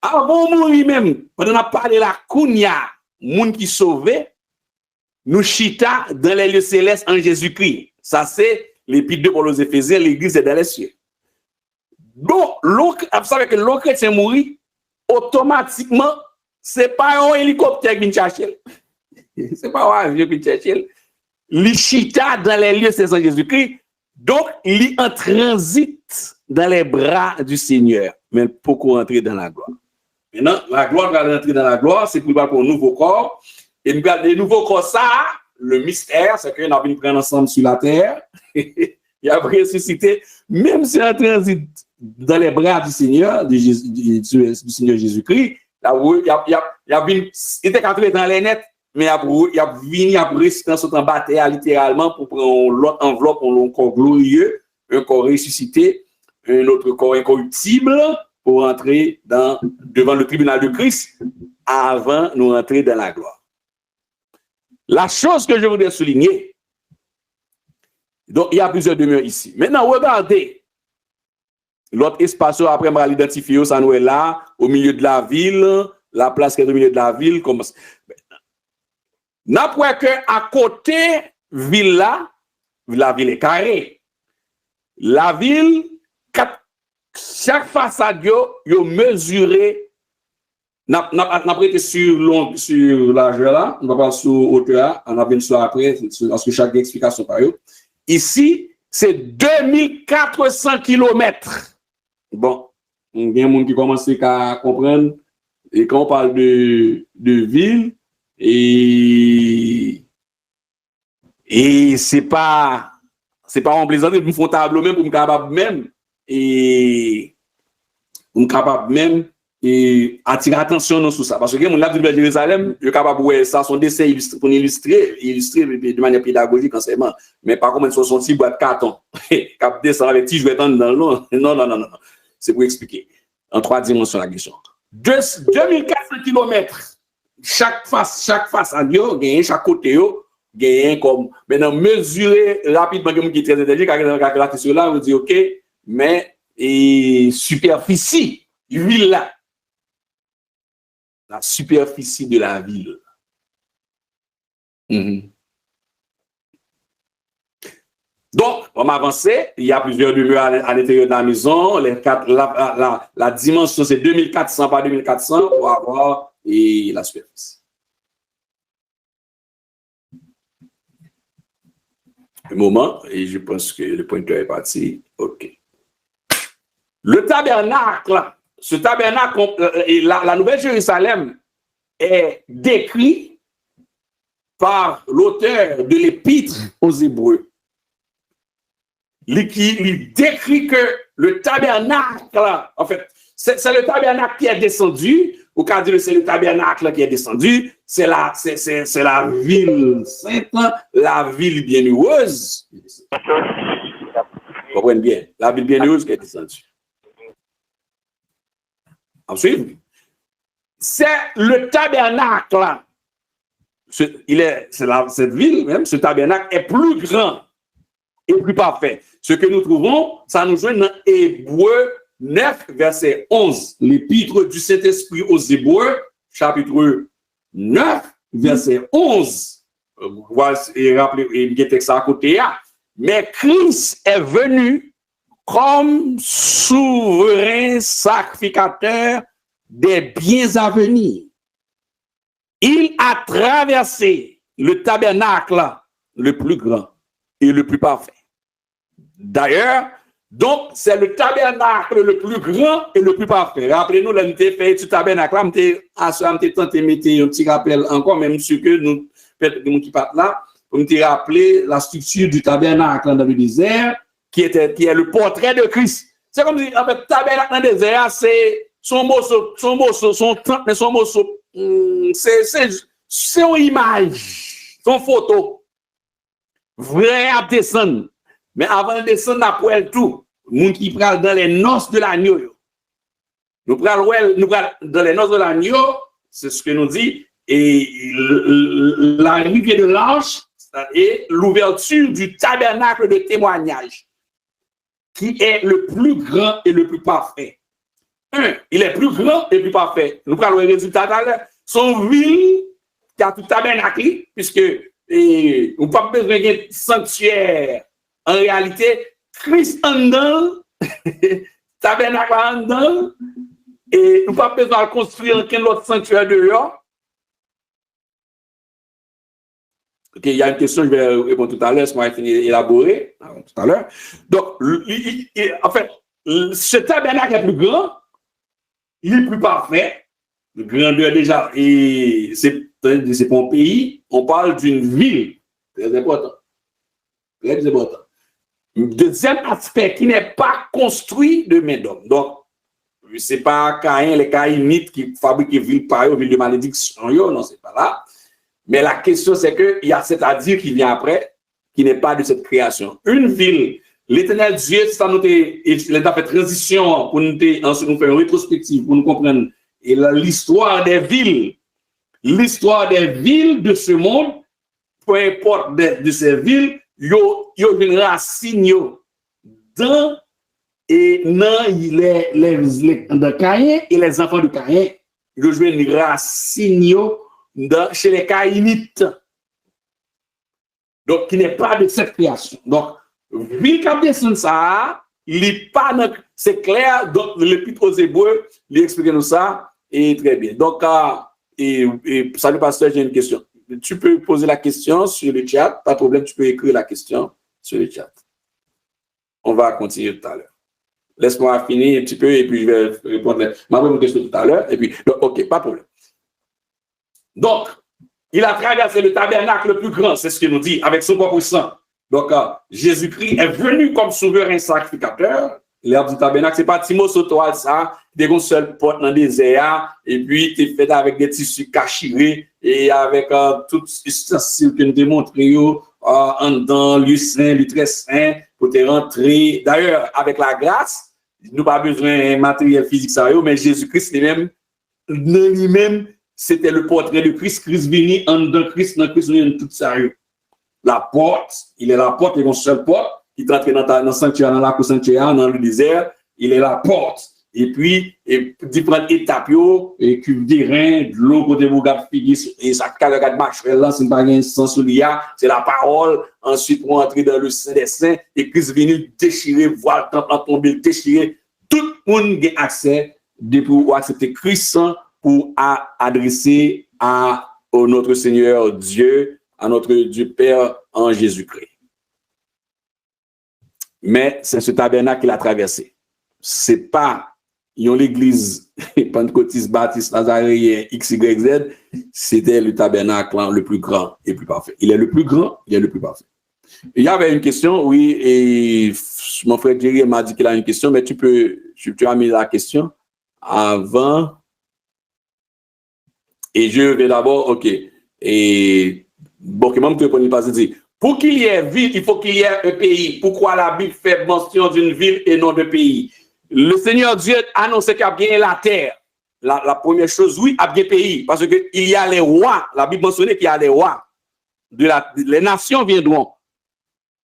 Avant mourir même, quand on a parlé la kounya, monde qui sauvé, nous chita dans les lieux célestes en Jésus-Christ. Ça, c'est l'épître de Paul aux Éphésiens, l'église est dans les cieux. Donc, vous savez que l'on chrétien mourit, automatiquement, ce n'est pas un hélicoptère qui vient chercher. Ce n'est pas un avion qui vient chercher. Il chita dans les lieux célestes en Jésus-Christ. Donc, il est en transit dans les bras du Seigneur, mais pour rentrer dans la gloire. Maintenant, la gloire va rentrer dans la gloire, c'est pour un nouveau corps. Et nous regardons les nouveaux corps, ça, le mystère, c'est qu'on a vu prendre ensemble sur la terre. Il a ressuscité, même si en transit dans les bras du Seigneur, du Seigneur Jésus-Christ, il était entré dans les nets, mais il a ressuscité en bataille littéralement pour prendre l'autre enveloppe, un corps glorieux, un corps ressuscité, un autre corps incorruptible pour entrer devant le tribunal de Christ avant de nous rentrer dans la gloire. La chose que je voudrais souligner, donc il y a plusieurs demeures ici. Maintenant, regardez l'autre espace, après on va l'identifier, ça nous est là, au milieu de la ville, la place qui est au milieu de la ville. N'après que à côté ville là, la ville est carrée. La ville, chaque façade, yo mesuré. N'a prêté sur largeur là, on va pas sur hauteur, on va venir sur après, parce que chaque explication par eux. Ici, c'est 2400 km. Bon, il y a des gens qui commencent à comprendre, et quand on parle de ville, et c'est pas en plaisant, ils me font tableau même pour me capable même, et attirer attention sur ça. Parce que mon de Jérusalem, je suis capable de voir ça, son dessin pour illustrer de manière pédagogique enseignement. Mais par contre, son petit boîte de carton, cap descend avec petit jouet dans le long. Non. C'est pour expliquer. En 3 dimensions la question. 2400 km. Chaque face à Dieu, chaque côté, gagne comme. Maintenant, mesurer rapidement, qui est très intelligent, quand on sur là, on dit OK, mais superficie, ville là. La superficie de la ville. Donc, on va avancer. Il y a plusieurs demeures à l'intérieur de la maison. La dimension, c'est 2400 par 2400 pour avoir la superficie. Un moment, et je pense que le pointeur est parti. OK. Le tabernacle. Ce tabernacle, la Nouvelle Jérusalem est décrit par l'auteur de l'Épître aux Hébreux. Il décrit que le tabernacle, en fait, c'est le tabernacle qui est descendu, ou quand dit c'est le tabernacle qui est descendu, c'est la ville sainte, la ville bienheureuse. Vous comprenez bien, la ville bienheureuse qui est descendue. Ensuite, c'est le tabernacle. Cette ville, même, ce tabernacle est plus grand et plus parfait. Ce que nous trouvons, ça nous joint dans Hébreux 9, verset 11. L'épître du Saint-Esprit aux Hébreux, chapitre 9, verset 11. Et rappelez, il y a un texte à côté. Mais Christ est venu comme souverain sacrificateur des biens à venir. Il a traversé le tabernacle le plus grand et le plus parfait. D'ailleurs, donc, c'est le tabernacle le plus grand et le plus parfait. Rappelez-nous, là, nous avons fait ce tabernacle, nous avons tenté de mettre un petit rappel encore, même ce que nous, qui partent là, pour nous rappeler la structure du tabernacle dans le désert, qui est le portrait de Christ. C'est comme si, en fait, le tabernacle dans le désert, c'est son morceau, c'est une image, son photo. Vrai à descendre. Mais avant de descendre, après tout, le monde qui parle dans les noces de l'agneau. Nous prenons dans les noces de l'agneau, c'est ce que nous dit, et l'arrivée de l'ange et l'ouverture du tabernacle de témoignage, qui est le plus grand et le plus parfait. Il est plus grand et plus parfait. Nous prenons le résultat tout à l'heure. Son ville qui a tout tabernacle, puisque on n'a pas besoin d'un sanctuaire. En réalité, Christ en dedans, tabernacle en dedans, et nous n'avons pas besoin de construire aucun autre sanctuaire dehors. Ok, il y a une question, je vais répondre tout à l'heure, ce qu'on va finir d'élaborer tout à l'heure. Donc, en fait, ce tabernacle est plus grand, il est plus parfait, de grandeur déjà, et c'est pas un pays, on parle d'une ville, très important. Très important. Deuxième aspect qui n'est pas construit de main d'homme. Donc, ce n'est pas Caïn, les Caïnites qui fabriquent des villes pareilles aux villes de malédiction, non, c'est pas là. Mais la question, c'est qu'il y a cet à-dire qui vient après, qui n'est pas de cette création. Une ville, l'Éternel Dieu, ça nous a fait transition pour nous faire une rétrospective, pour nous comprendre l'histoire des villes de ce monde, peu importe de ces villes, il y a une racine dans de Caïn et les enfants de Caïn. Il y a une racine chez les Caïnites. Donc, qui n'est pas de cette création. Donc, ville qui a descendu ça, il n'est pas, c'est clair, donc l'Épître aux Hébreux, il explique nous ça, et très bien. Donc, salut pasteur, j'ai une question. Tu peux poser la question sur le chat, pas de problème, tu peux écrire la question sur le chat. On va continuer tout à l'heure. Laisse-moi finir un petit peu et puis je vais répondre ma première question tout à l'heure. Et puis, donc, ok, pas de problème. Donc, il a traversé le tabernacle le plus grand, c'est ce qu'il nous dit, avec son propre sang. Donc, Jésus-Christ est venu comme souverain sacrificateur. L'herbe du tabernacle, c'est pas Timo Sotoal, ça, des une seule porte dans le désert, et puis tu es fait avec des tissus cachirés, et avec tout ce que nous démontrons, en dedans, lui saint, lui très saint, pour te rentrer. D'ailleurs, avec la grâce, nous n'avons pas besoin de matériel physique, ça, mais Jésus-Christ lui-même, c'était le portrait de Christ. Christ venu en dedans, Christ, dans Christ, venu tout ça. La porte, il est la porte, il est une seule porte. Il est entré dans le sanctuaire, dans la cour sanctuaire, dans le désert, il est la porte. Et puis, différentes étapes, et cuve des reins, de l'eau, côté vous et ça, quand le gars de marche, là, c'est pas un sens où il y a, c'est la parole. Ensuite, pour entrer dans le Saint des Saints, et Christ venu déchirer, voir le temple tomber, déchirer. Tout le monde a accès pour accepter Christ pour adresser à notre Seigneur Dieu, à notre Dieu Père en Jésus-Christ. Mais c'est ce tabernacle qu'il a traversé. C'est pas l'église pentecôtiste, baptiste, nazaréen, XYZ, c'était le tabernacle le plus grand et plus parfait. Il est le plus grand, il est le plus parfait. Il y avait une question, oui, et mon frère Jerry m'a dit qu'il a une question, mais tu as mis la question avant. Et je vais d'abord, ok. Et bon, que même tu ne pas dire. Pour qu'il y ait ville, il faut qu'il y ait un pays. Pourquoi la Bible fait mention d'une ville et non de pays? Le Seigneur Dieu annonce qu'il y a bien la terre. La première chose, oui, il y a bien pays. Parce qu'il y a les rois. La Bible mentionne qu'il y a les rois. Les nations viendront.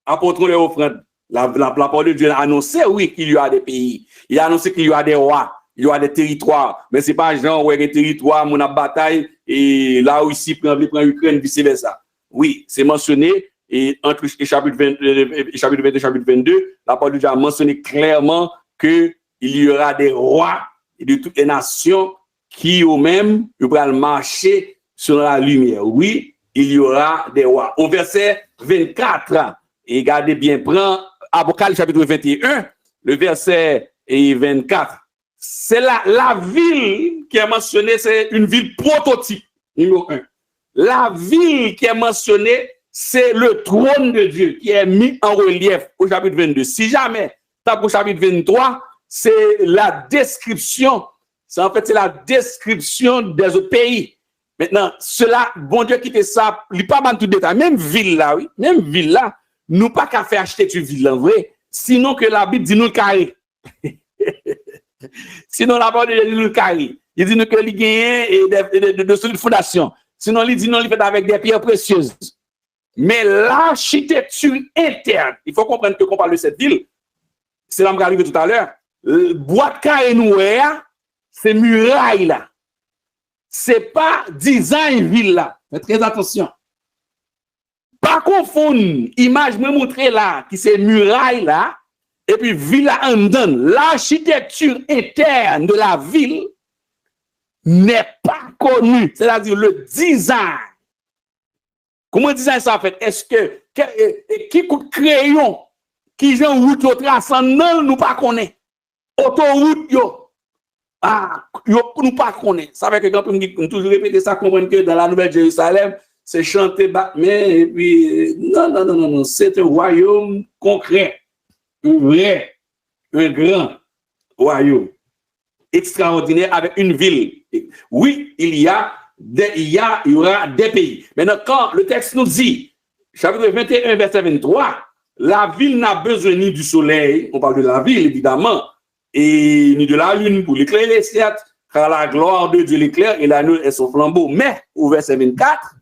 Apporteront les offrandes. La parole de Dieu a annoncé, oui, qu'il y a des pays. Il a annoncé qu'il y a des rois. Il y a des territoires. Mais ce n'est pas genre où il y a des territoires, mon bataille, et là où ici, prend Ukraine, vice-versa. Oui, c'est mentionné. Et entre chapitre 22 et chapitre 22, la parole de Dieu a mentionné clairement qu'il y aura des rois et de toutes les nations qui eux-mêmes vont marcher sur la lumière. Oui, il y aura des rois. Au verset 24, et regardez bien, prends Apocalypse chapitre 21, le verset 24. C'est la ville qui est mentionnée, c'est une ville prototype, numéro 1. La ville qui est mentionnée, c'est le trône de Dieu qui est mis en relief au chapitre 22. Si jamais, au chapitre 23, c'est la description, c'est la description des autres pays. Maintenant, cela, bon Dieu qui fait ça, il n'y a pas mal de détails. Même ville là, oui, même ville là, nous pas qu'à faire acheter une ville en vrai, sinon que la Bible dit nous le carré. Sinon, la parole de Jésus le carré. Il dit que il gagne de solides fondations. Sinon, il dit non, il fait avec des pierres précieuses. Mais l'architecture interne, il faut comprendre que quand on parle de cette ville, c'est là que j'arrive tout à l'heure, boîte carré noire, c'est muraille là. C'est pas design ville là. Faites très attention. Pas confondre image me montrer là qui c'est muraille là et puis ville là en dedans. L'architecture interne de la ville n'est pas connue, c'est-à-dire le design. Comment design ça fait? Est-ce que qui coûte crayon qui j'ai route au traçant non nous pas connaît. Autoroute yo nous pas connaît. Ça fait que quand on toujours répéter ça comprendre que dans la Nouvelle Jérusalem c'est chanter Batman et puis non, c'est un royaume concret, un vrai, un grand royaume extraordinaire avec une ville. Oui, il y aura des pays. Maintenant, quand le texte nous dit, chapitre 21, verset 23, la ville n'a besoin ni du soleil, on parle de la ville évidemment, et ni de la lune pour l'éclairer, certes, car la gloire de Dieu l'éclaire et la lune est son flambeau. Mais au verset 24,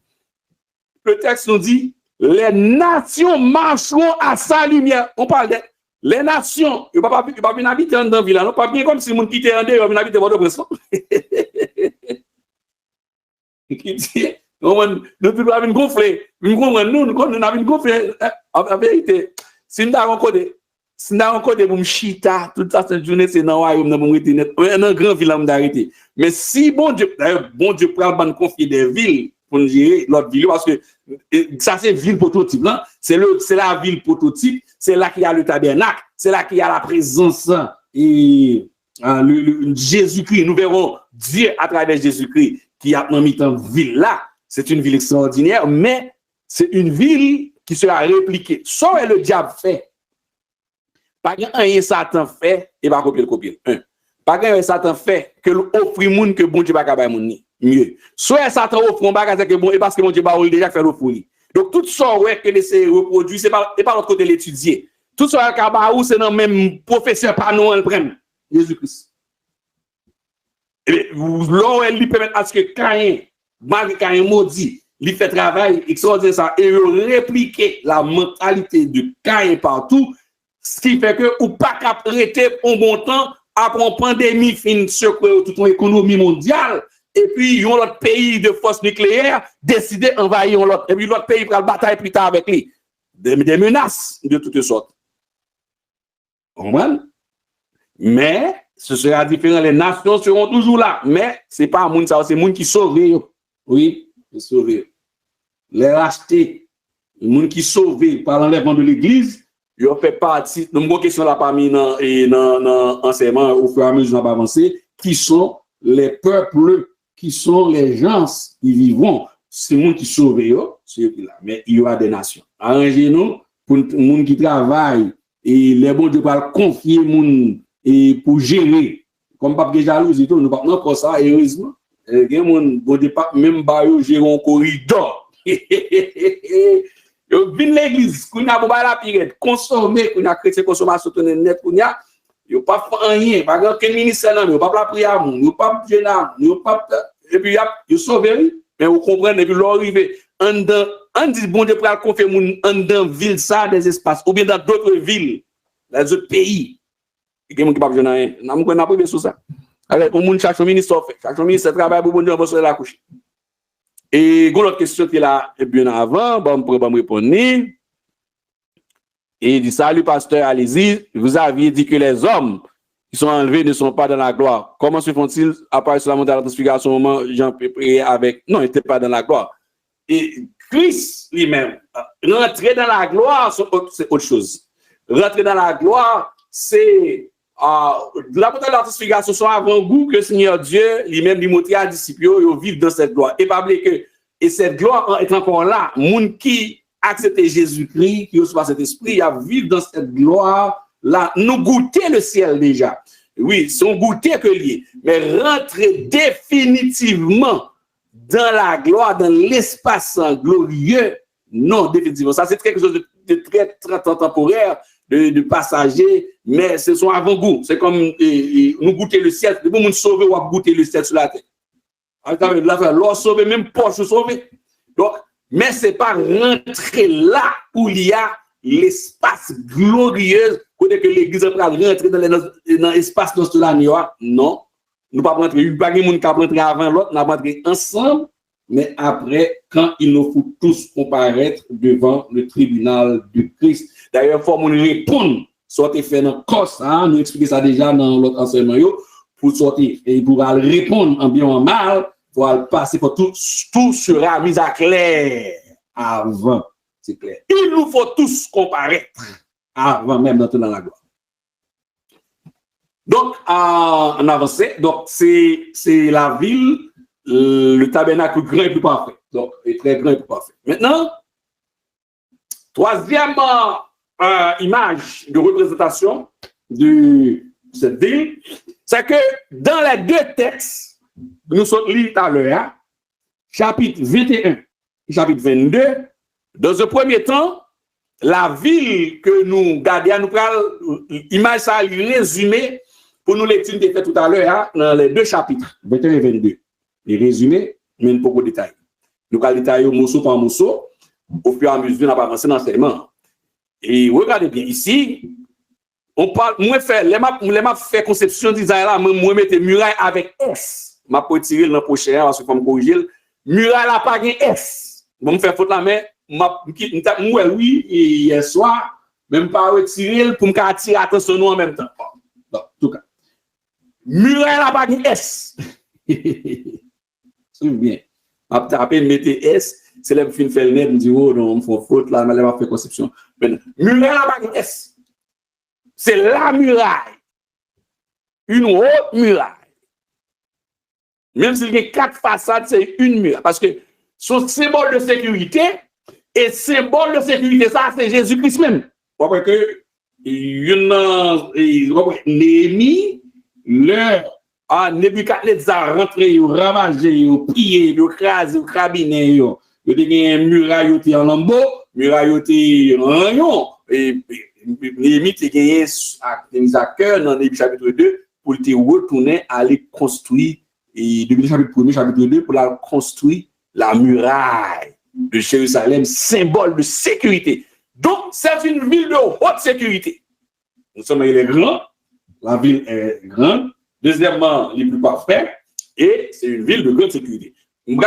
le texte nous dit, les nations marcheront à sa lumière. On parle de les nations, il ne va pas bien habiter dans la ville, non pas bien comme si mon quittait en dehors, il va habiter dans votre pression. Qui dit, nous ne pouvons pas gonfler, nous avons gonflé. En vérité, si nous avons codé pour me chita, toute cette journée, c'est dans le royaume, dans un grand ville d'arrêter. Mais si bon Dieu prend nous confier des villes pour nous gérer l'autre ville, parce que ça c'est ville prototype, c'est la ville prototype, c'est là qu'il y a le tabernacle, c'est là qu'il y a la présence et Jésus-Christ. Nous verrons Dieu à travers Jésus-Christ qui a mis en ville là. C'est une ville extraordinaire, mais c'est une ville qui sera répliquée. Ça, le diable fait. Pas rien Satan fait et pas copier. Pas rien Satan fait que l'offre monde que bon Dieu va capable mieux. Soit Satan offre un bagage que bon et parce que bon Dieu va déjà faire l'offre. Donc tout ça ouais que laisser reproduire c'est pas l'autre côté l'étudier. Tout ça cabaou c'est dans même professeur pas nous en prendre Jésus-Christ. Et l'on lui permet à ce que Caïn maudit, il fait travail extraordinaire ça et répliquer la mentalité de Caïn partout, ce qui fait que ou pas capter un bon temps après une pandémie fin secouer toute l'économie mondiale et puis un autre pays de force nucléaire décider envahir l'autre et puis l'autre pays prend la bataille plus tard avec lui des menaces de toutes sortes. Mais ce sera différent, les nations seront toujours là, mais c'est pas un monde ça, c'est un monde qui sauve. Oui, sauvé. Les rachetés, le monde qui sauvé par l'enlèvement de l'église, ils ont fait partie, de mon question là parmi dans enseignement au fur et à mesure qu'on va avancer, qui sont les peuples, qui sont les gens qui vivront. C'est le monde qui sauve, c'est là, mais il y aura des nations. Arrangez-nous pour le monde qui travaille et les bons Dieu va confier monde et pour gérer. Comme pas de jalousie, nous pas encore ça, heureusement. Il y a bon Dieu pas même ba yo gérer un corridor. Yo vinn l'église, qu'on a pas la pirate, consommer, qu'on a chrétien consommation net qu'on a, yo pas rien, pas grand ministère non, yo pas la prière, yo pas jeûner, yo pas et puis yo sauver, mais vous comprenez depuis l'arrivée en dit bon Dieu pour confier moun en dans ville ça des espaces ou bien dans d'autres villes, dans d'autres pays. Il y a des gens qui pas jeûner, n'a pas privé sur ça. Alors au monde chaque ministre travaille pour bon Dieu pour la couche. Et l'autre question qui est là bien avant, bon, pour me répondre. Et il dit, salut pasteur, allez-y, vous aviez dit que les hommes qui sont enlevés ne sont pas dans la gloire. Comment se font-ils apparaître sur la montagne de la transfiguration au moment où Jean priait avec... Non, ils n'étaient pas dans la gloire. Et Christ lui-même, rentrer dans la gloire, c'est autre chose. Rentrer dans la gloire, c'est... la montagne de la transfiguration sont avant-goût que le Seigneur Dieu lui-même lui montre à disciples ils vivent dans cette gloire. Et pas oublier que et cette gloire est encore là. Moun qui accepte Jésus-Christ, qui reçoit cet esprit, à vivre dans cette gloire là. Nous goûter le ciel déjà. Oui, c'est goûter que lié. Mais rentrer définitivement dans la gloire, dans l'espace glorieux, non, définitivement. Ça, c'est quelque chose de très, très temporaire. de passagers, mais ce sont avant-goût. C'est comme nous goûter le ciel. Le monde sauver ou goûter le ciel sur la terre. L'or sauvé, même poche sauvé. Donc, mais c'est pas rentrer là où il y a l'espace glorieux, côté que l'église va rentrer dans l'espace de cela. Non, nous pas rentrer. Il n'y a pas de monde qui rentrer avant l'autre, nous rentrer ensemble, mais après, quand il nous faut tous comparaître devant le tribunal de Christ. D'ailleurs, il faut nous répondre, sortir faire dans cause, nous expliquer ça déjà dans l'autre enseignement, pour sortir et pour répondre en bien ou en mal, pour passer pour tout sera mis à clair avant. C'est clair. Il nous faut tous comparaître avant même d'entrer dans la gloire. Donc, en avancée, donc c'est la ville, le tabernacle grand et plus parfait. Donc, est très grand et plus parfait. Maintenant, troisième image de représentation de cette ville, c'est que dans les deux textes, nous sommes lus tout à l'heure, chapitre 21 et chapitre 22, dans un premier temps, la ville que nous gardons, nous prenons l'image ça résumé pour nous lecture qui fait tout à l'heure dans les deux chapitres, 21 et 22. Les résumés, mais pas beaucoup de détails. Nous allons détailler morceau par morceau, au fur et à mesure de l'avancée dans l'enseignement. Et regardez bien ici, on parle, moi fait conception d'Israël, moi mettre muraille avec S. Ma pour tirer dans prochain parce que comme corriger, muraille là pas gain S. Bon me faire faute là mais moi oui hier soir même pas retirer pour me attirer attention nous en même temps. Bon, en tout cas. Muraille là pas gain S. C'est bien. M'a taper mettre S, c'est là fin faire le net me dit oh non, on fait faute là mais là m'a fait conception. Muraille là pas gain S. C'est la muraille. Une haute muraille. Même s'il y a 4 façades, c'est une muraille. Parce que son symbole de sécurité, et symbole de sécurité, ça, c'est Jésus-Christ même. Vous voyez que Néhémie, Nebuchadnezzar rentré, ravagé, prié, crasé, crabiné, il y a une muraille qui est en lambeau, muraille qui est en rayon. Et Néhémie a gagné à cœur dans Néhémie chapitre 2 pour te retourner à aller construire. Et depuis le chapitre 1er, chapitre 2, pour la construire la muraille de Jérusalem, symbole de sécurité. Donc, c'est une ville de haute sécurité. Nous sommes les grands, la ville est grande. Deuxièmement, les plus parfaits, et c'est une ville de grande sécurité. Il y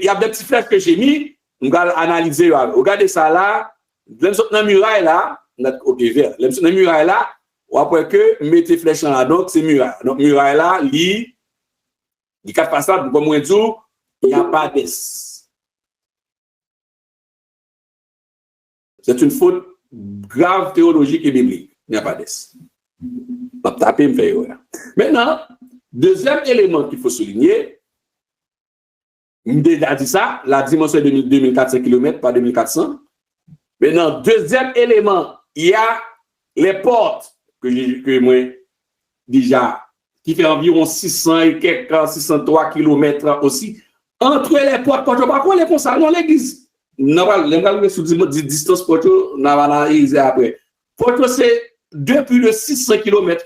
a des petits flèches que j'ai mis, on va analyser. Regardez ça là, dans la muraille là, ok, vert. Dans la muraille là, après que mettez flèches là, donc c'est muraille. Donc, muraille là, les 4 façades, comme moi dit, il n'y a pas d'S. C'est une faute grave théologique et biblique. Il n'y a pas d'S. Maintenant, deuxième élément qu'il faut souligner, on a déjà dit ça, la dimension de 2400 km, pas 2400. Maintenant, deuxième élément, il y a les portes que moi déjà qui fait environ 600 et quelques 603 km aussi. Entre les portes, je ne sais pas quoi les comme ça dans l'église. Non, les sous distance porte, on va analyser après. Porte, c'est plus de 600 km.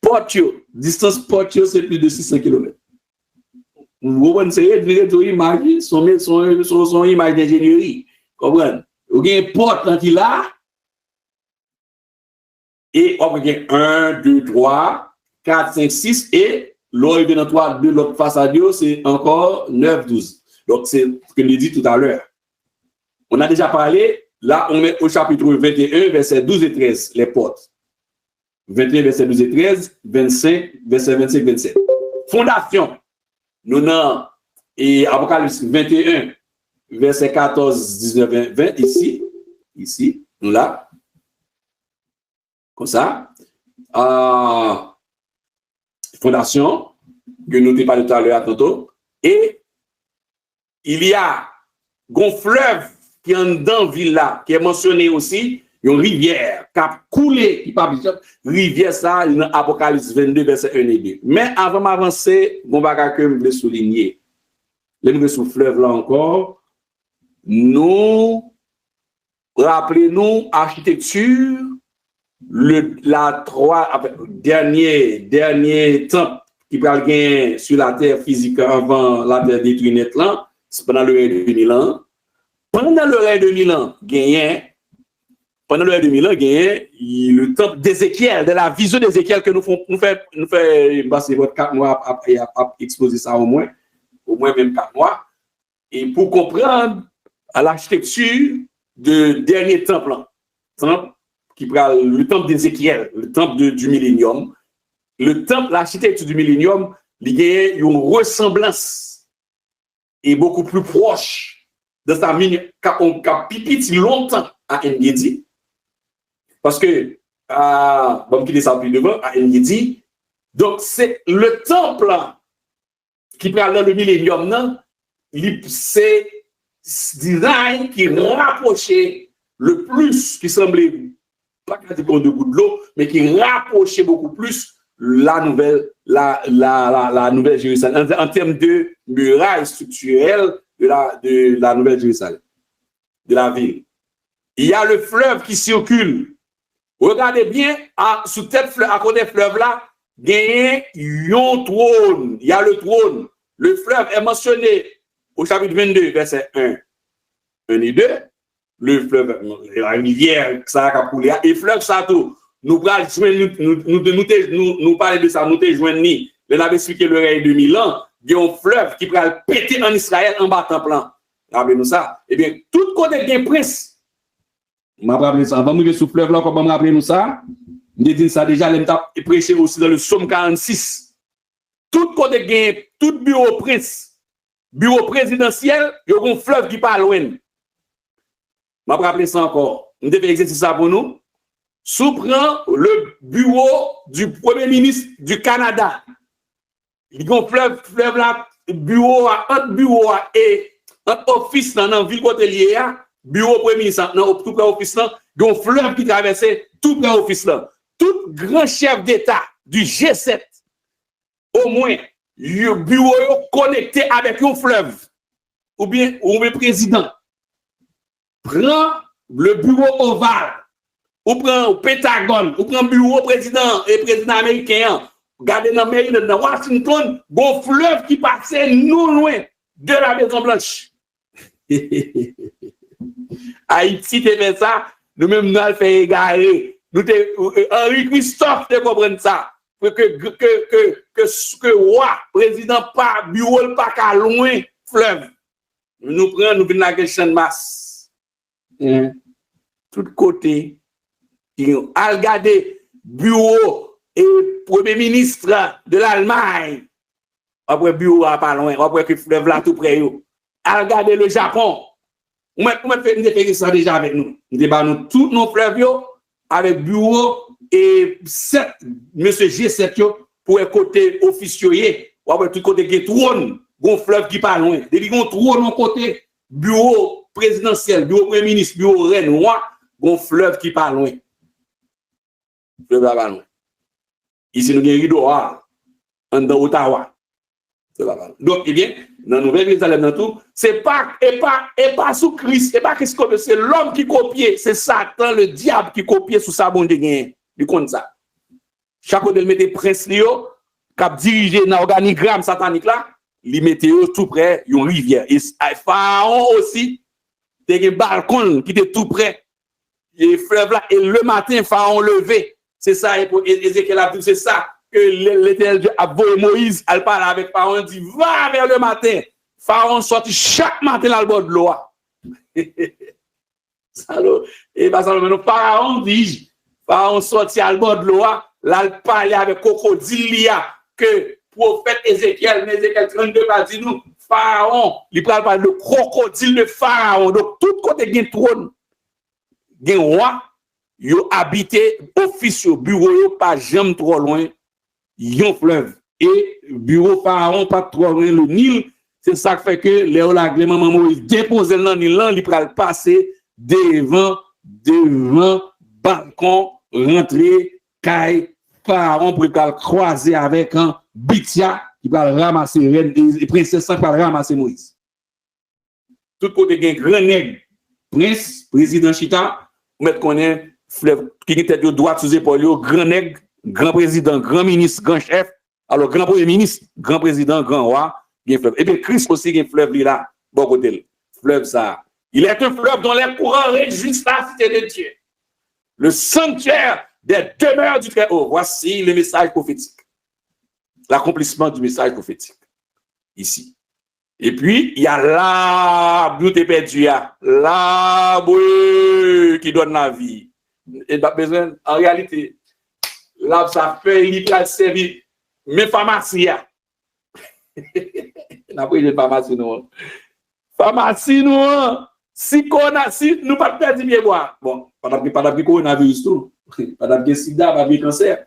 Porte, distance porte, c'est plus de 600 km. Vous comprenez, c'est une image, son image d'ingénierie. Comprenez? Vous avez une porte qui là. Et on va gagner 1, 2, 3, 4, 5, 6 et l'autre de l'autre façade, c'est encore 9, 12. Donc, c'est ce que je dit tout à l'heure. On a déjà parlé, là, on met au chapitre 21, verset 12 et 13, les portes. 21, verset 12 et 13, 25, verset 25, 27. Fondation. Nous avons, et Apocalypse 21, verset 14, 19, 20, ici, nous là. Comme ça. Fondation, que nous n'avons pas tout à l'heure tantôt. Et il y a un fleuve qui est dans la ville là, qui est mentionné aussi, une rivière qui a coulé, qui pas rivière ça, dans Apocalypse 22, verset 1 et 2. Mais avant d'avancer, mon bagage que je voulais souligner, le fleuve là encore, nous rappelez-nous, architecture, dernier temple qui va gagner sur la terre physique avant la terre détruite net là, c'est pendant le règne de 2000 ans. Pendant le règne de 1000 ans, pendant le règne de 1000 ans, le temple d'Ézéchiel, de la vision d'Ézéchiel que nous fait passer votre 4 mois à exposer ça au moins même 4 mois. Et pour comprendre l'architecture de dernier temple, qui prend le temple d'Ézéchiel, le temple du millénium, l'architecture du millénium, il y a une ressemblance et beaucoup plus proche de sa mine qu'on a pipiti longtemps à Engedi. Parce que, bon, qui descend plus devant, à Engedi, donc c'est le temple qui prend dans le millénium, c'est design qui rapprochait le plus, qui semblait pas pratiquement de bout de l'eau, mais qui rapprochait beaucoup plus la nouvelle Jérusalem en termes de murailles structurelles de la nouvelle Jérusalem, de la ville. Il y a le fleuve qui circule. Regardez bien, sous tête fleuve, à côté fleuve là, il y a un trône. Il y a le trône. Le fleuve est mentionné au chapitre 22, verset 1 et 2. Le fleuve, la rivière, ça a coulé. Et fleuve, ça tout. Nous parlons de ça, nous te joignons. On avait expliqué le règne de 1000 ans. Il y a un fleuve qui peut péter en Israël en battant plan. Rappelez-nous ça. Eh bien, tout côté des princes. Je me rappelle ça. Avant de me sous fleuve là, comment me rappeler nous ça? Je dis ça déjà, je prêché aussi dans le psaume 46. Tout côté gain, tout bureau prince, bureau présidentiel, il y a un fleuve qui parle loin. Je me rappelle ça encore. Nous devons exercer ça pour nous. Sous-prend le bureau du Premier ministre du Canada. Il y a un fleuve là, entre bureau et entre office dans la ville côté lié, bureau Premier ministre, dans tout près office là, il y a un fleuve qui traverse tout près office là. Tout grand chef d'État du G7, au moins, le bureau est connecté avec un fleuve. Ou bien le président prend le bureau ovale. Ou prend le Pentagone, ou prend le bureau président et président américain. Regardez dans Washington, bon fleuve qui passait non loin de la Maison Blanche. Haïti te fait ça, nous-mêmes nous avons fait égarer. Henri Christophe te comprendre ça. Que roi, président, pas bureau, pas qu'à loin, fleuve. Nous prenons, nous venons à la question de masse. Tout côté. À regarder bureau et premier ministre de l'Allemagne. Après bureau à pas loin, après que fleuve là tout près. À regarder le Japon. On va faire ça déjà avec nous. Nous débattons tous nos fleuves avec bureau et monsieur G7 pour un côté officier. Ou après tout côté qui trône, un fleuve qui pas loin. Depuis qu'on trône un côté bureau présidentiel, bureau premier ministre, bureau reine roi, un fleuve qui pas loin. Fleuve là pas loin. Ici nous avons un rideau en Ottawa. Donc, eh bien, dans la Nouvelle-Jérusalem, dans tout, c'est pas sous Christ, et pas Christ copie, c'est l'homme qui copie, c'est Satan, le diable qui copie sous sa bonne de gain. Du compte ça. Chaque fois qu'il mettait prince Léo, qui a dirigé dans l'organigramme satanique là, il mettait tout près d'une rivière. Et Pharaon aussi, il y a un balcon qui était tout près. Et fleuve là, et le matin, Pharaon levé. C'est ça, et pour Ézéchiel a dit, c'est ça. Que l'Éternel a voulu Moïse, elle parle avec Pharaon, dit va vers le matin. Pharaon sortit chaque matin dans le bord de l'eau. Et bien, Pharaon dit, Pharaon sortit à le bord de l'eau, là, il parlait avec crocodile, que prophète Ézéchiel 32 va dire nous, Pharaon, il parle de crocodile de Pharaon. Donc, tout côté il y a un trône, il y a un roi, il a habité office au bureau, pas jamais trop loin. Yon fleuve et bureau Pharaon pas trop loin le Nil, c'est ça qui fait que les maman Moïse dépose dans le Nil là, il va passer devant balcon rentrer caille Pharaon pour le croiser avec un Bitia qui va ramasser reine et princesse qui va ramasser Moïse. Tout côté gain grand nègre prince, président Chita, mettre qu'on est fleuve qui était de droite sous épaule, grand nègre, grand président, grand ministre, grand chef. Alors, grand premier ministre, grand président, grand roi, il y a un fleuve. Et bien, Christ aussi, il y a un fleuve là, bon côté. Fleuve ça. Il est un fleuve dont les courants réjouissent la cité de Dieu. Le sanctuaire des demeures du Très-Haut. Voici le message prophétique. L'accomplissement du message prophétique. Ici. Et puis, il y a l'arbre d'où t'es perdu, l'arbre qui donne la vie. Et pas besoin, en réalité, l'arbre, ça fait, il peut servir, mais pharmacie. On a pris une pharmacie, nous. Pharmacie, nous. Si nous pas perdu bien boire. Bon, pas d'après coronavirus tout. Pas d'après sida, pas d'après cancer.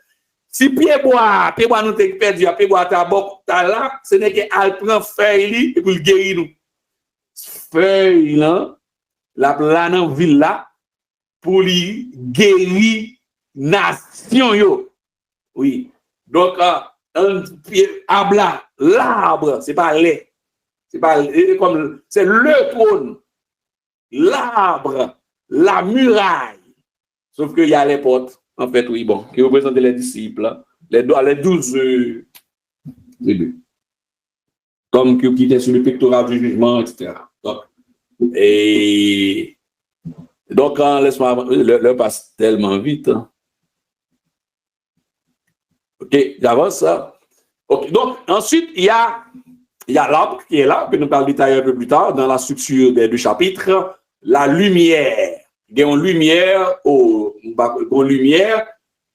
Si pied bois nous t'es perdu, pied bois ta bok, ta là, ce n'est qu'elle prend feuille et pour le guérir nous. Feuille là, la dans ville là, pour lui guérir nation yo. Oui. Donc, un pied abla, l'arbre, c'est pas lait. C'est pas comme, c'est le trône. L'arbre, la muraille. Sauf qu'il y a les portes. En fait, oui, bon, qui représentent les disciples, les 12 tribus, comme qui étaient sur le pectoral du jugement, etc. Donc, laisse-moi, l'heure passe tellement vite. Hein. Ok, j'avance ça. Okay, donc, ensuite, il y a l'arbre qui est là, que nous parlons détailler un peu plus tard, dans la structure des 2 chapitres, la lumière. Il y a une lumière, une lumière,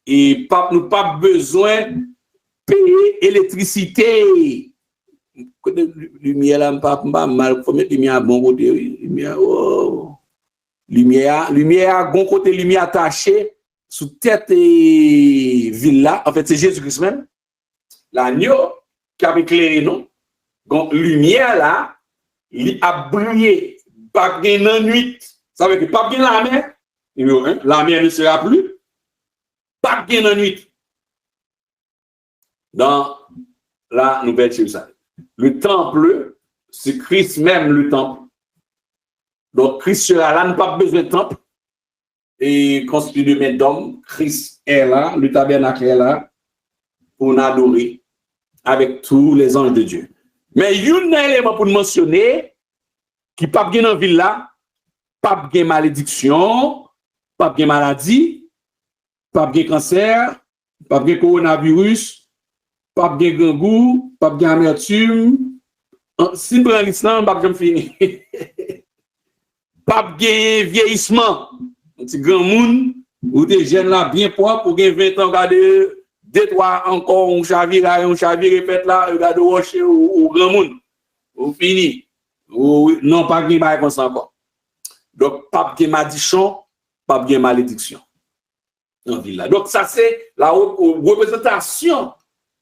et nous pas besoin de payer électricité. Lumière là, pas mal, il faut mettre lumière à bon côté. Lumière, oh. Lumière, bon côté, lumière attachée sous tête et ville là. En fait, c'est Jésus-Christ même. L'agneau qui a éclairé nous. Donc, lumière là, il a brillé, pas bien en nuit. Ça veut dire pas bien la mer, la mer ne sera plus, pas bien en nuit. Dans la Nouvelle Jérusalem. Le temple, c'est Christ même le temple. Donc Christ sera là, n'a pas besoin de temple. Et constitué de main d'homme, Christ est là, le tabernacle est là, pour nous adorer avec tous les anges de Dieu. Mais il y a un élément pour mentionner qui pas bien en ville là, pas de malédiction, pas de maladie, pas de cancer, pas de coronavirus, pas de gangou, pas de amertume. Si nous prenons l'islam, pas de fini. Pas de vieillissement. Un petit grand monde, ou des jeunes là bien propres, pour gagner 20 ans, regardez, 2-3 encore, on chavire, répète là, regardez, rocher ou grand monde. Ou fini. Ou non, pas de bail comme ça encore. Donc, pas de malédiction, pas de malédiction. Donc, ça, c'est la représentation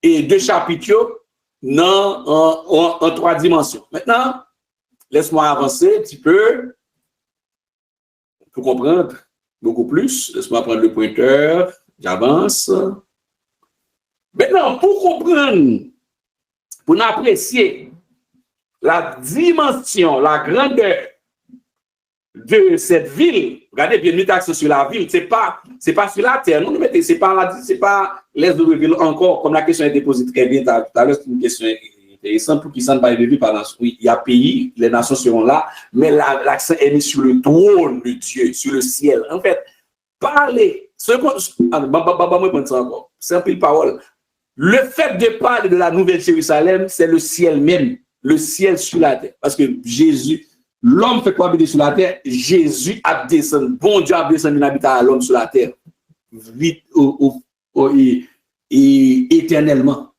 et 2 chapitres en 3 dimensions. Maintenant, laisse-moi avancer un petit peu pour comprendre beaucoup plus. Laisse-moi prendre le pointeur. J'avance. Maintenant, pour comprendre, pour apprécier la dimension, la grandeur de cette ville, regardez bien, nous taxons sur la ville, c'est pas sur la terre, non, mais c'est pas l'est de la ville encore, comme la question a été posée très bien tout à l'heure, c'est une question intéressante pour qui s'en parle de vie par oui, il y a pays, les nations seront là, mais l'accent est mis sur le trône de Dieu, sur le ciel. En fait, parler, c'est un peu de parole. Le fait de parler de la Nouvelle Jérusalem, c'est le ciel même, le ciel sur la terre, parce que Jésus, l'homme fait quoi habiter sur la terre? Jésus a descendu. Bon Dieu a descendu d'habiter à l'homme sur la terre. Vite et éternellement.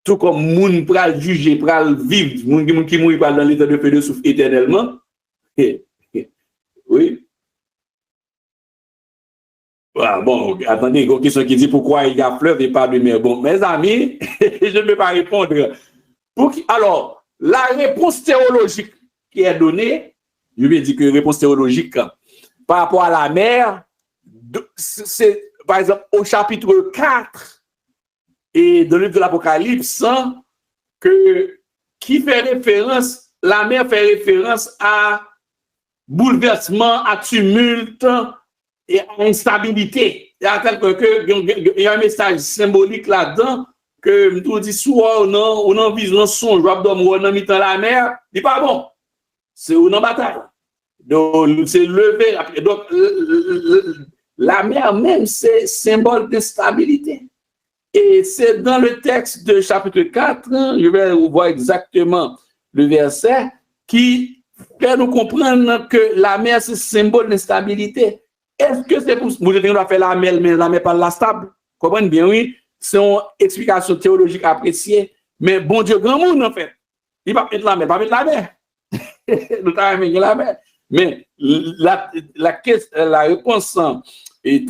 Tout comme moun pral juger, pral vivre, moun qui mourit dans l'état de feu de souffle éternellement. Oui. Ah, bon, attendez, il y a une question qui dit pourquoi il y a fleuve et pas de mer. Bon, mes amis, je ne peux pas répondre. Alors, la réponse théologique qui est donnée, je vais dire que réponse théologique par rapport à la mer, c'est par exemple au chapitre 4 et dans le livre de l'Apocalypse, qui fait référence, la mer fait référence à bouleversement, à tumulte et à instabilité. Il y a un message symbolique là-dedans que nous dit soit on en vision songe, ou on en mis dans la mer, c'est pas bon. C'est une bataille. Donc, c'est levé. Donc, la mer même, c'est symbole de stabilité. Et c'est dans le texte de chapitre 4, je vais voir exactement le verset, qui fait nous comprendre que la mer, c'est symbole d'instabilité. Est-ce que c'est pour vous dire qu'on doit faire la mer, mais la mer pas la stable? Comprenez bien, oui. C'est une explication théologique appréciée. Mais bon Dieu, grand monde, en fait. Il va mettre la mer, il va mettre la mer. Nous avons mis la mer. Mais la réponse est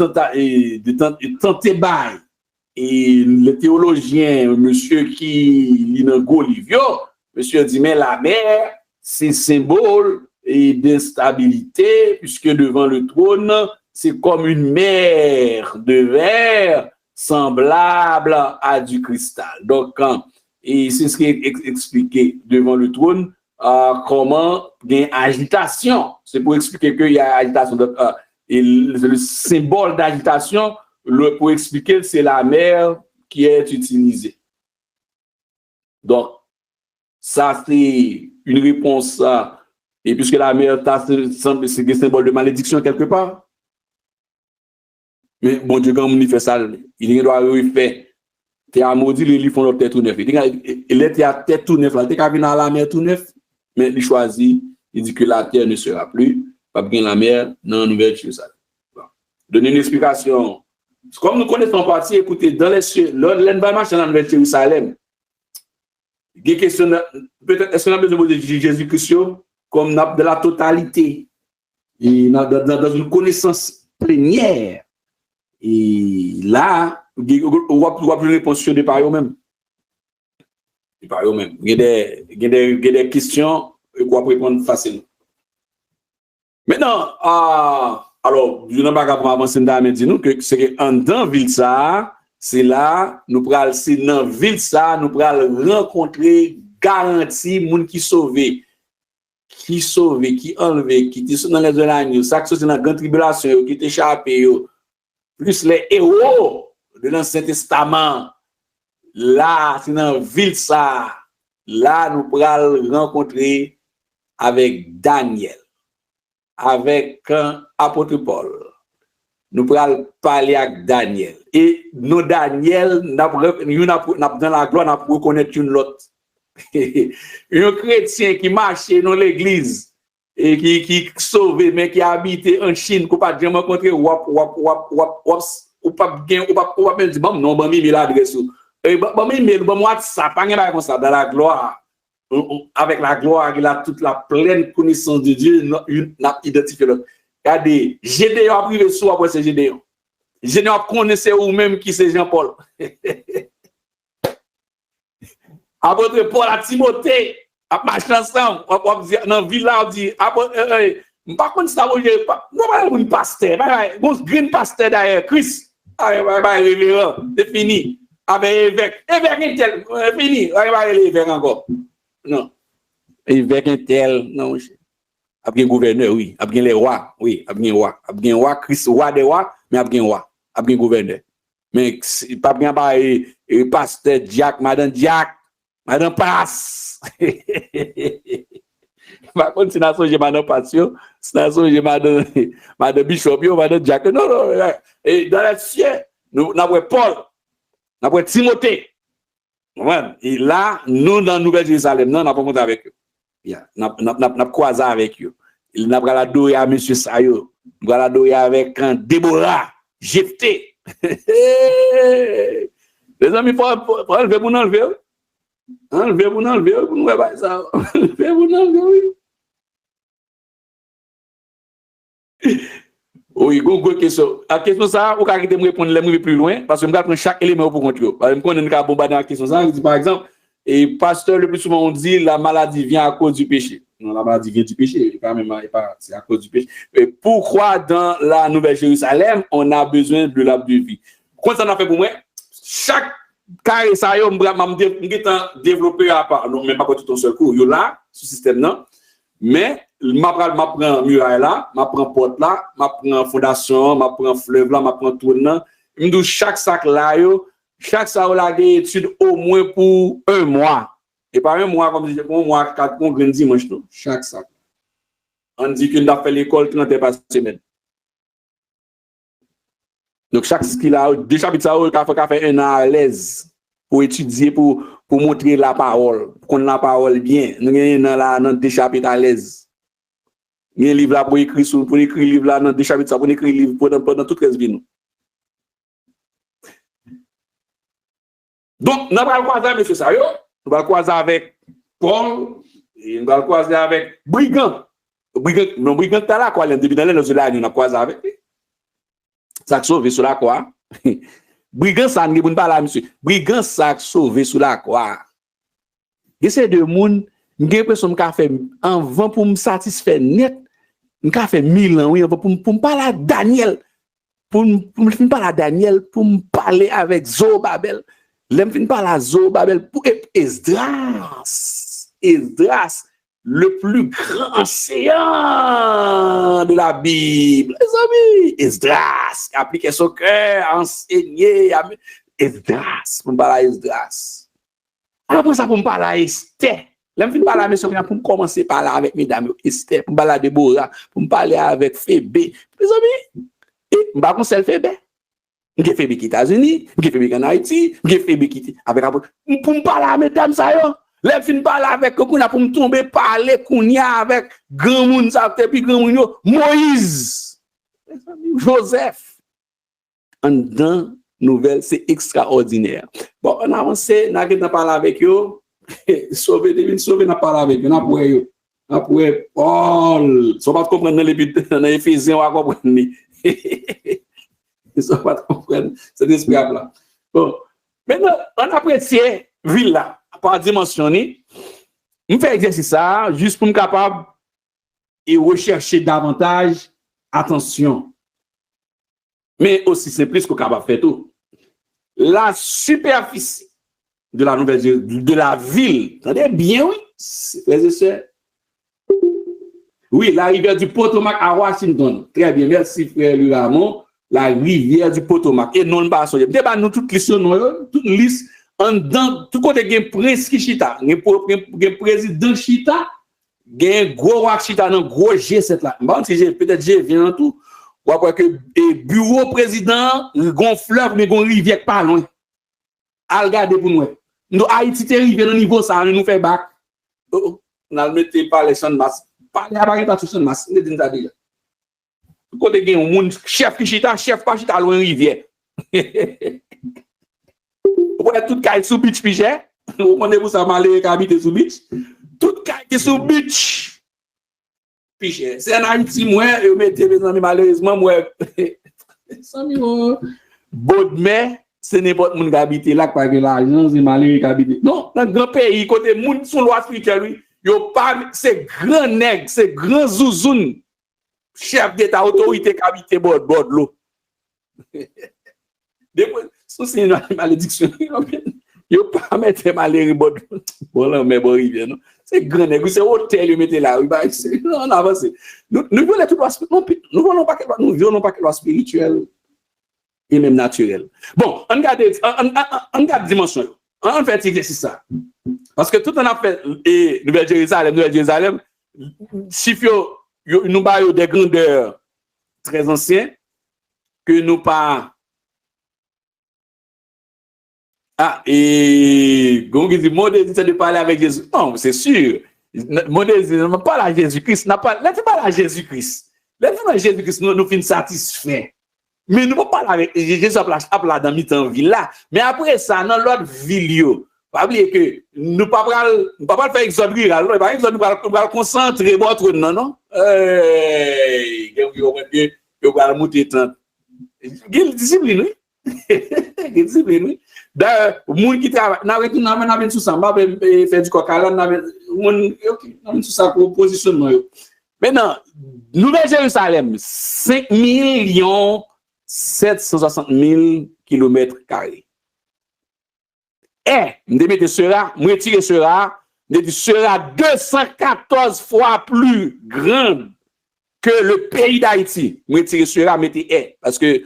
tentée bail. Et le théologien, monsieur qui lit dans Golivio, monsieur dit, mais la mer, c'est symbole d'instabilité, puisque devant le trône, c'est comme une mer de verre semblable à du cristal. Donc, et c'est ce qui est expliqué devant le trône, comment il y a une agitation. C'est pour expliquer qu'il y a agitation. Et le symbole d'agitation, pour expliquer, c'est la mer qui est utilisée. Donc, ça, c'est une réponse. Et puisque la mer, c'est un symbole de malédiction quelque part. Mais bon Dieu, quand on fait ça, il doit refaire. Tu as maudit, ils font leur tête tout neuf. Il était à tête tout neuf. Il était dans la mer tout neuf. Mais il choisit, il dit que la terre ne sera plus. Pas bien la mer, non, nouvelle chose. Donner une explication. Comme nous connaissons partie, écoutez, dans les cieux, l'environnement dans le Jérusalem, il y a une question, peut-être, est-ce qu'on a besoin de Jésus-Christ comme de la totalité, et dans une connaissance plénière? Et là, on va plus réponse sur des pareils même. Des pareils même. Il y a des questions qu'on va répondre facilement. Maintenant, alors, je n'ai pas qu'à avancer dans la nous que c'est qu'en dans ville ça, c'est là, nous prenons, c'est dans ville ça, nous prenons rencontrer, garantie, moun qui sauvé, qui enlevé, qui sont dans les zones, ça qui sont dans la grande tribulation, qui échappé, plus les héros de l'Ancien Testament, là, c'est dans ville ça, là, nous prenons rencontrer avec Daniel, avec apôtre Paul. Nous pourrons parler avec Daniel. Et nous, Daniel, dans la gloire, nous pouvons reconnaître une autre. Un chrétien qui marche dans l'église et qui sauvé, mais qui habite en Chine, qu'on pas jamais rencontrer, ou pas même dire, non, bon, il a l'adresse. Bon, il WhatsApp, pas comme ça, dans la gloire. Avec la gloire, il a toute la pleine connaissance de Dieu, il a identifié l'autre. Regardez, Gédéon a privé sous après c'est Gédéon. Gédéon connaissait ou même qui c'est Jean-Paul. Apôtre Paul à Timothée, à marcher ensemble, dans la ville, on dit, par contre, ça va dire, non, un pasteur, un green pasteur derrière, Christ, c'est fini. Avec évêque un tel, fini, évêque encore. Non. Évêque un tel, non. Après gouverneur, oui. Après les rois, oui. Après roi, Christ, roi des rois, mais après roi. Après gouverneur. Mais pas bien pasteur Jack, madame Pass. Par contre, si nous avons madame Passion, si nous avons madame Bishop, madame Jack, non. Et dans les cieux, nous avons Paul, nous avons Timothée. Et là, nous, dans Nouvelle-Jérusalem, nous avons rencontré avec eux. Nous avons croisé avec eux. Nous avons adoré à M. Sayo. Nous avons adoré avec Déborah, Jephthé. Les amis, il faut enlever pour nous enlever. Enlever pour nous enlever. Pour nous faire ça. Enlever pour nous enlever, oui. Oui, une question. La question, ça, vous pouvez me répondre plus loin, parce que je vais prendre chaque élément pour contrôler. Par exemple, quand on a bombarder la question, ça, par exemple, et pasteur, le plus souvent, on dit la maladie vient à cause du péché. Non, la maladie vient du péché, c'est à cause du péché. Et pourquoi dans la Nouvelle-Jérusalem, on a besoin de l'arbre de vie? Quand ça en a fait pour moi, chaque carré, ça, je vais développer à part, non, même pas tout un seul coup, il y a là, ce système, non, mais m'apprend muraille là, m'apprend porte là, m'apprend fondation, m'apprend fleuve là, m'apprend tout là. M'dou chaque sac là yo, chaque sac là gagne étude au moins pour 1 mois. Et pas 1 mois comme je dis, 1 mois 4 grand dimanche non, chaque sac. On dit qu'on a fait l'école 30 heures par semaine. Donc chaque skill là, 2 chapitres ça on fait 1 an à l'aise pour étudier pour montrer la parole, qu'on la parole bien. Nous avons dans 2 chapitres à l'aise. Il y a un livre là pour écrire livre là dans 2 chapitres pour écrire livre pendant toute 13 minutes. Donc, nous allons croiser avec M. Sayo, nous allons croiser avec Paul, et nous allons croiser avec Brigand. Brigand, t'as là quoi, depuis dans les nous allons croiser avec lui. Ça sauvé sur la quoi? Brigand, ça ne peut pas là, monsieur. Brigand, ça sauvé sur la quoi? Et c'est de monde, j'ai l'impression que fait en vent pour me satisfaire net. Je fait 1000 ans, oui, pour me parler à Daniel. Pour me parler à Daniel, pour me parler avec Zorobabel. L'aime fin parler à Zorobabel pour Esdras. Esdras, le plus grand enseignant de la Bible. Les amis, Esdras, appliquer son cœur, enseigner. Esdras, pour me parler à Esdras. Après ça, pour me parler à Esther. L'aime fin parler à mes soeurs pour commencer par là avec mesdames Esther, pour me parler à Déborah, pour me parler avec Phébé. Les amis, et je ne sais pas Phébé. Je fais des États-Unis, je fais des en Haïti, je fais des avec pour me parler à mesdames ça yo. Les fin parler avec qu'on pour me tomber parler avec grand monde ça puis grand monde Moïse. Joseph. En dans nouvelle, c'est extraordinaire. Bon, on avance, n'a parler avec eux. Sauver n'a parler avec eux, n'a pour eux. Après Paul, ça va comprendre dans Éphésiens on va comprendre. Ça va comprendre cet esprit là. Bon, maintenant on apprécie ville là par dimensionner. On fait exercice ça juste pour me capable et rechercher davantage attention. Mais aussi c'est plus qu'on capable faire tout. La superficie de la nouvelle de la ville, attendez bien oui, frères et sœurs. Oui, la rivière du Potomac à Washington. Très bien, merci frère Luramon. La rivière du Potomac. Et non pas ça. Débat nous toute liste toute liste en dans tout côté gain prince Chita, gain président Chita, gain gros roi Chita dans gros G7 là. Bon si j'ai peut-être G vient en tout. Ou après que bureau président gon fleuve mais gon rivière pas loin. Al regarder pour nous. Nous Haïti te rivière dans niveau ça nous fait bac. On a mettre pas les champs de masse. Pas les pas tout champ de masse, ne dit ça déjà. Côté gen un monde chef qui chita loin rivière. Ouais tout caille sous beach piché. On connaît vous ça malé qui habite sous beach. Tout caille sous beach. Piché. C'est en Haïti moi et mettez mes amis malheureusement moi. Sami Bodme, ce n'est pas monde qui habite là par l'argent, c'est malheureux qui habite. Non, dans grand pays côté monde sous loi spirituelle lui, yo pas c'est grand nèg, c'est grand zouzoun. Chef d'État, autorité qui habite bord l'eau. C'est une malédiction. Il ne pas mettre malheureux bord l'eau. Mais bon, non. C'est grand négocié, c'est hôtel, il mettez là. On avance. Nous voulons tout nous voulons pas que loi spirituelle et même naturelle. Bon, on regarde dimension. On fait exercice ça. Parce que tout on a fait, et Nouvelle-Jérusalem, chiffre nous avons des grandeurs très anciennes que nous pas. Ah, et quand on dit modèle, c'est de parler avec Jésus. Non, c'est sûr. Modèle, ne parle à Jésus-Christ. Laissez parler à Jésus-Christ. Laissez parler à Jésus-Christ, nous finissons satisfaits. Mais nous ne pouvons pas parler avec Jésus à la dans mi-temps ville là. Mais après ça, dans l'autre ville, pas oublier que nous ne pouvons pas faire exode rural. Par exemple, nous allons concentrer votre non. Vous allez monter 30. Quelle discipline, oui. Quelle discipline, oui. D'ailleurs, les gens qui travaillent, nous avons tout ça. Nous avons fait du coq à l'âne, nous avons tout ça pour positionnement. Maintenant, Nouvelle-Jérusalem, 5 760 000 km². Et, je vais mettre cela, je retire cela, sera 214 fois plus grande que le pays d'Haïti. Moi, je sera, mettez parce que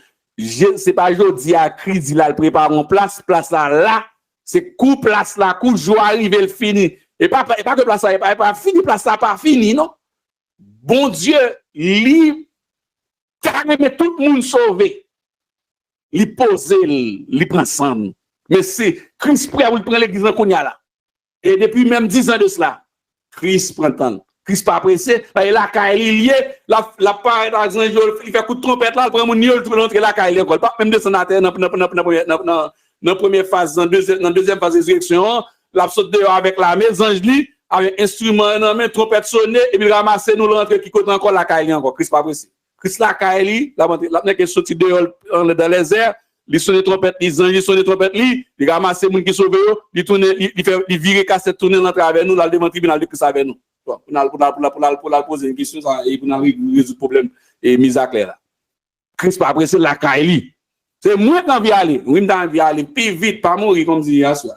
c'est pas aujourd'hui à crise, là, le prépare en place là, c'est coup place là, coup jour arrivé, le fini. Et pas que place là, pas fini, place là, pas fini, non? Bon Dieu, lui, carrément tout le monde sauvé. Il pose, il prend ensemble. Mais c'est Christ prêt à prendre l'église en Kounia là. Et depuis même 10 ans de cela, Christ prend temps. Christ pas pressé, la caille lié, la part d'argent, il fait coup de trompette là, il prend mon niol, tout l'entrée la caille l'école. Pas même descendre à terre dans première phase, dans deuxième phase de résurrection, la saute dehors avec la maison, avec instrument, trompette sonné, et puis ramasser nous l'entrée qui côté encore la caille encore. Christ pas pressé. Christ la caille, la qui sorti dehors dans les airs, il sonne trompette, les anges sonne trompette, il ramasse les gens qui sauvent, il tourne, il vire cassette tourner dans avec nous, là devant le tribunal de Christ avec nous. Pour poser une question et pour résoudre le problème et mise à clair là. Christ pas pressé la caille. C'est moi qui envie aller, oui m'en envie aller plus vite pas mourir comme dit hier soir.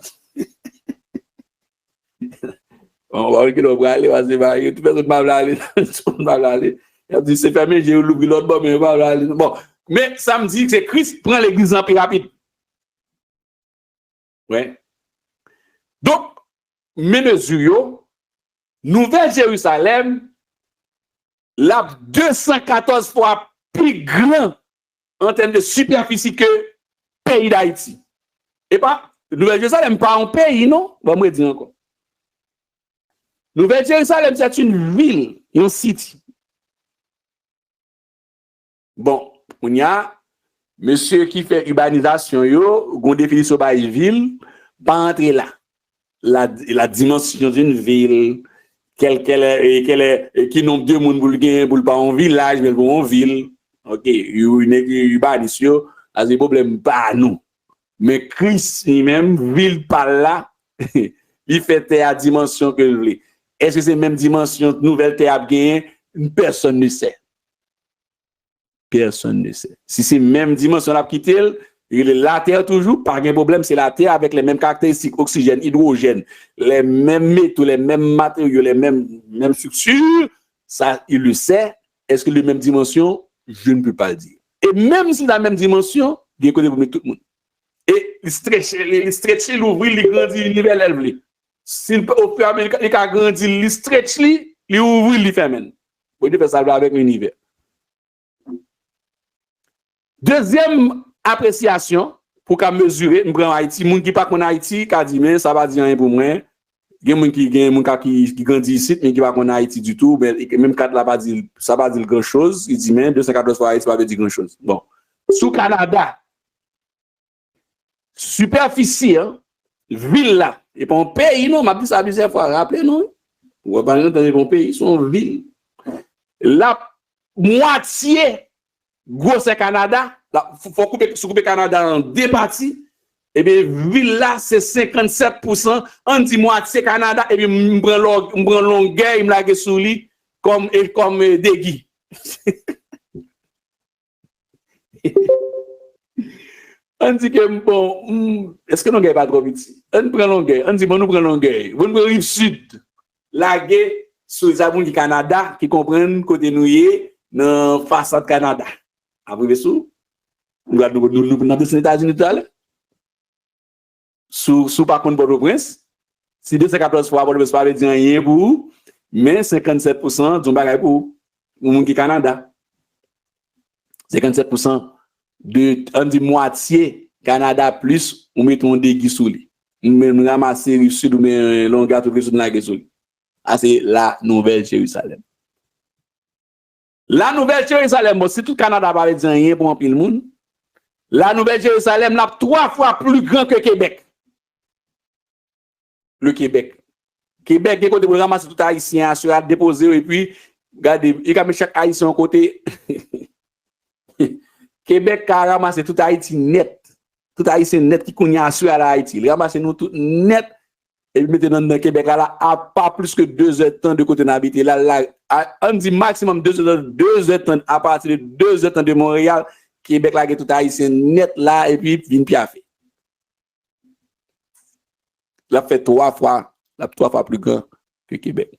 On va que l'on va aller parce que tout personne va aller, tout va aller. Il dit c'est fermé, j'ai oublié l'autre bon mais va aller. Bon, mais ça me dit que c'est Christ prend l'église en plus rapide. Ouais. Donc mes mesures Nouvelle Jérusalem, la 214 fois plus grand en termes de superficie que le pays d'Haïti. Et pas, Nouvelle Jérusalem, pas un pays, non? On va me dire encore. Nouvelle Jérusalem, c'est une ville, une city. Bon, on y a monsieur qui fait urbanisation, on définit sur la ville, pas entrer là. La dimension d'une ville, qui nombre de monde pour le pour pas en village mais pour en ville. OK, une urbanisation, c'est un problème pas nous. Mais Christ lui-même ville par là, il fait à dimension que il veut. Est-ce que c'est même dimension nouvelle terre gagné? Personne ne sait. Personne ne sait. Si c'est même dimension la quitter, il est la terre toujours, pas de problème, c'est la terre avec les mêmes caractéristiques, oxygène, hydrogène, les mêmes métaux, les mêmes matériaux, les mêmes structures, ça, il le sait. Est-ce que les mêmes dimensions? Je ne peux pas le dire. Et même si la même dimension, il y a côté pour tout le monde. Et il stretch, l'ouvrir, il grandit, il nivelle, il s'il peut au fur et à mesure, il a grandi, il stretch, il ouvre, il ferme. Vous devez faire ça avec l'univers. Deuxième appréciation pour qu'à mesurer, je prends Haïti, moun qui pas connaît Haïti, qui dit mais ça va dire rien pour moi. Il y a moun qui grandit ici mais qui pas connaît Haïti du tout, mais même quand là pas dire ça va dire grand chose, il dit mais 214 fois Haïti ça va dire grand chose. Bon, sous Canada superficie hein, ville là et pas un pays non, m'a dit ça plusieurs fois, rappelez non. Ou pas dans un pays, son ville. La moitié gros c'est Canada. Faut couper Canada en deux parties. Et bien, ville là, c'est 57%. On dit moitié Canada. Et puis, on prend longueur, on l'a sous lui comme dégui. On dit que, bon, est-ce que nous n'avons pas trop vite? On prend longueur. On dit, bon, nous prenons longueur. On prend rive sud. La guerre sur les abonnés du Canada qui comprennent côté nous dans la façade Canada. Après, sous. Nous avons dans les États-Unis tout à l'heure. Sous par contre Port-au-Prince, si 214 fois Port-au-Prince pas dire rien pour, mais 57% d'un bagage pour le monde qui Canada. 57% de on dit moitié Canada plus on met on dégui sous lui. On ramasser rive sud ou mais longueur tout sud la sous lui. Ah c'est la Nouvelle Jérusalem. La Nouvelle Jérusalem, bon, si tout Canada pas dire rien pour un pile monde. La Nouvelle Jérusalem n'a 3 fois plus grand que Québec. Le Québec. Québec, il y a côté pour ramasser tout haïtien, à déposer et puis, regardez, il y a chaque haïtien côté. Québec a ramassé tout Haïti net. Tout haïtien net qui connaît à la Haïti. Il ramasse nous tout net. Et puis, mettez dans Québec là, à pas plus que 2 heures de temps de côté d'habiter. Là, on dit maximum 2 heures de temps à partir de 2 heures de temps de Montréal. Québec là, tout haïtien net là, et puis vin piafé. La fait 3 fois La 3 fois plus grand que Québec.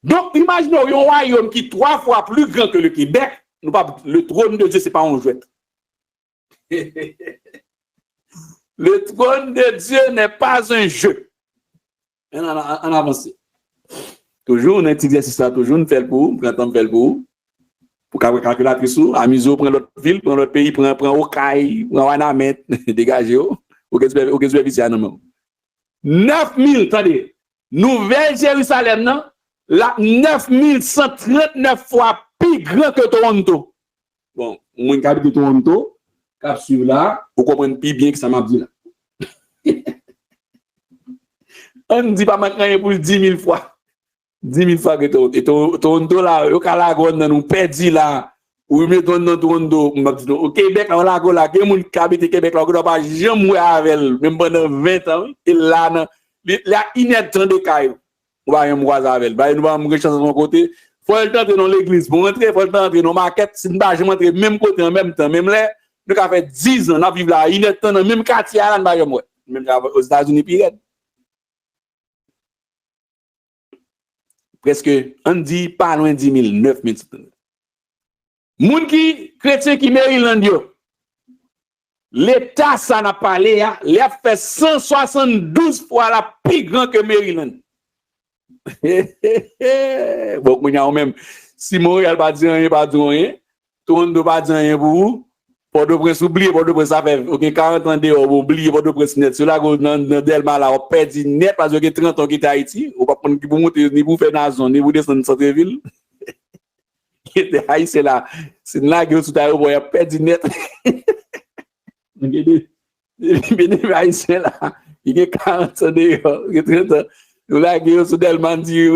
Donc, imaginez un royaume qui est 3 fois plus grand que le Québec. Nous pas, le trône de Dieu, ce n'est pas un jouet. Le trône de Dieu n'est pas un jeu. On avance. Toujours, on utilise ça, toujours, on fait le pour, on fait le pour calculatrice, Amizo prend l'autre ville, prend l'autre pays, prend Okaï, prend Wanamet, dégagez, au superficiel, non. 9000, attendez, Nouvelle-Jérusalem, non? La 9139 fois plus grand que Toronto. Bon, moi, qui habite Toronto, cap suivre là, vous comprenez plus bien que ça m'a dit là. On ne dit pas maintenant pour 10 000 fois. 10 000 fois que Toronto là, au Calagon, nous perdu là, ou mettons dans Toronto, au Québec, on l'a là, il y a des gens qui habitent au Québec, là, on ne pas jamais voir avec elle, même pendant 20 ans, et là, il y a inerte de cailloux. On va y voir avec elle. Nous allons rechercher de son côté. Il faut le temps dans l'église. Pour entrer, il faut le temps entrer dans la maquette. Si nous ne entrer même côté en même temps, même là, nous avons fait 10 ans, nous vivons là, inerte dans le même quartier, même aux États-Unis, puis presque, on dit pas loin de 10 000, 9 000. Moun qui, chrétien qui Maryland, l'État, ça n'a pas parlé, il a fait 172 fois la plus grand que Maryland. Bon, on a même, si Montréal va dire rien, pas dire rien, tout le monde ne va dire rien pour vous. Port-au-Prince oublié, Port-au-Prince ça fait 40 ans de oublié Port-au-Prince net. Cela dans Delma là, on perdu net parce que 30 ans qui est Haïti, on pas prendre qui pour monter ni pour faire dans la zone, ni pour descendre centre-ville. Qui était Haïti là, c'est là que tout à l'heure on perdu net. Bien Haïti là, il y a 40 ans de 30 ans. Là que sur Delma dit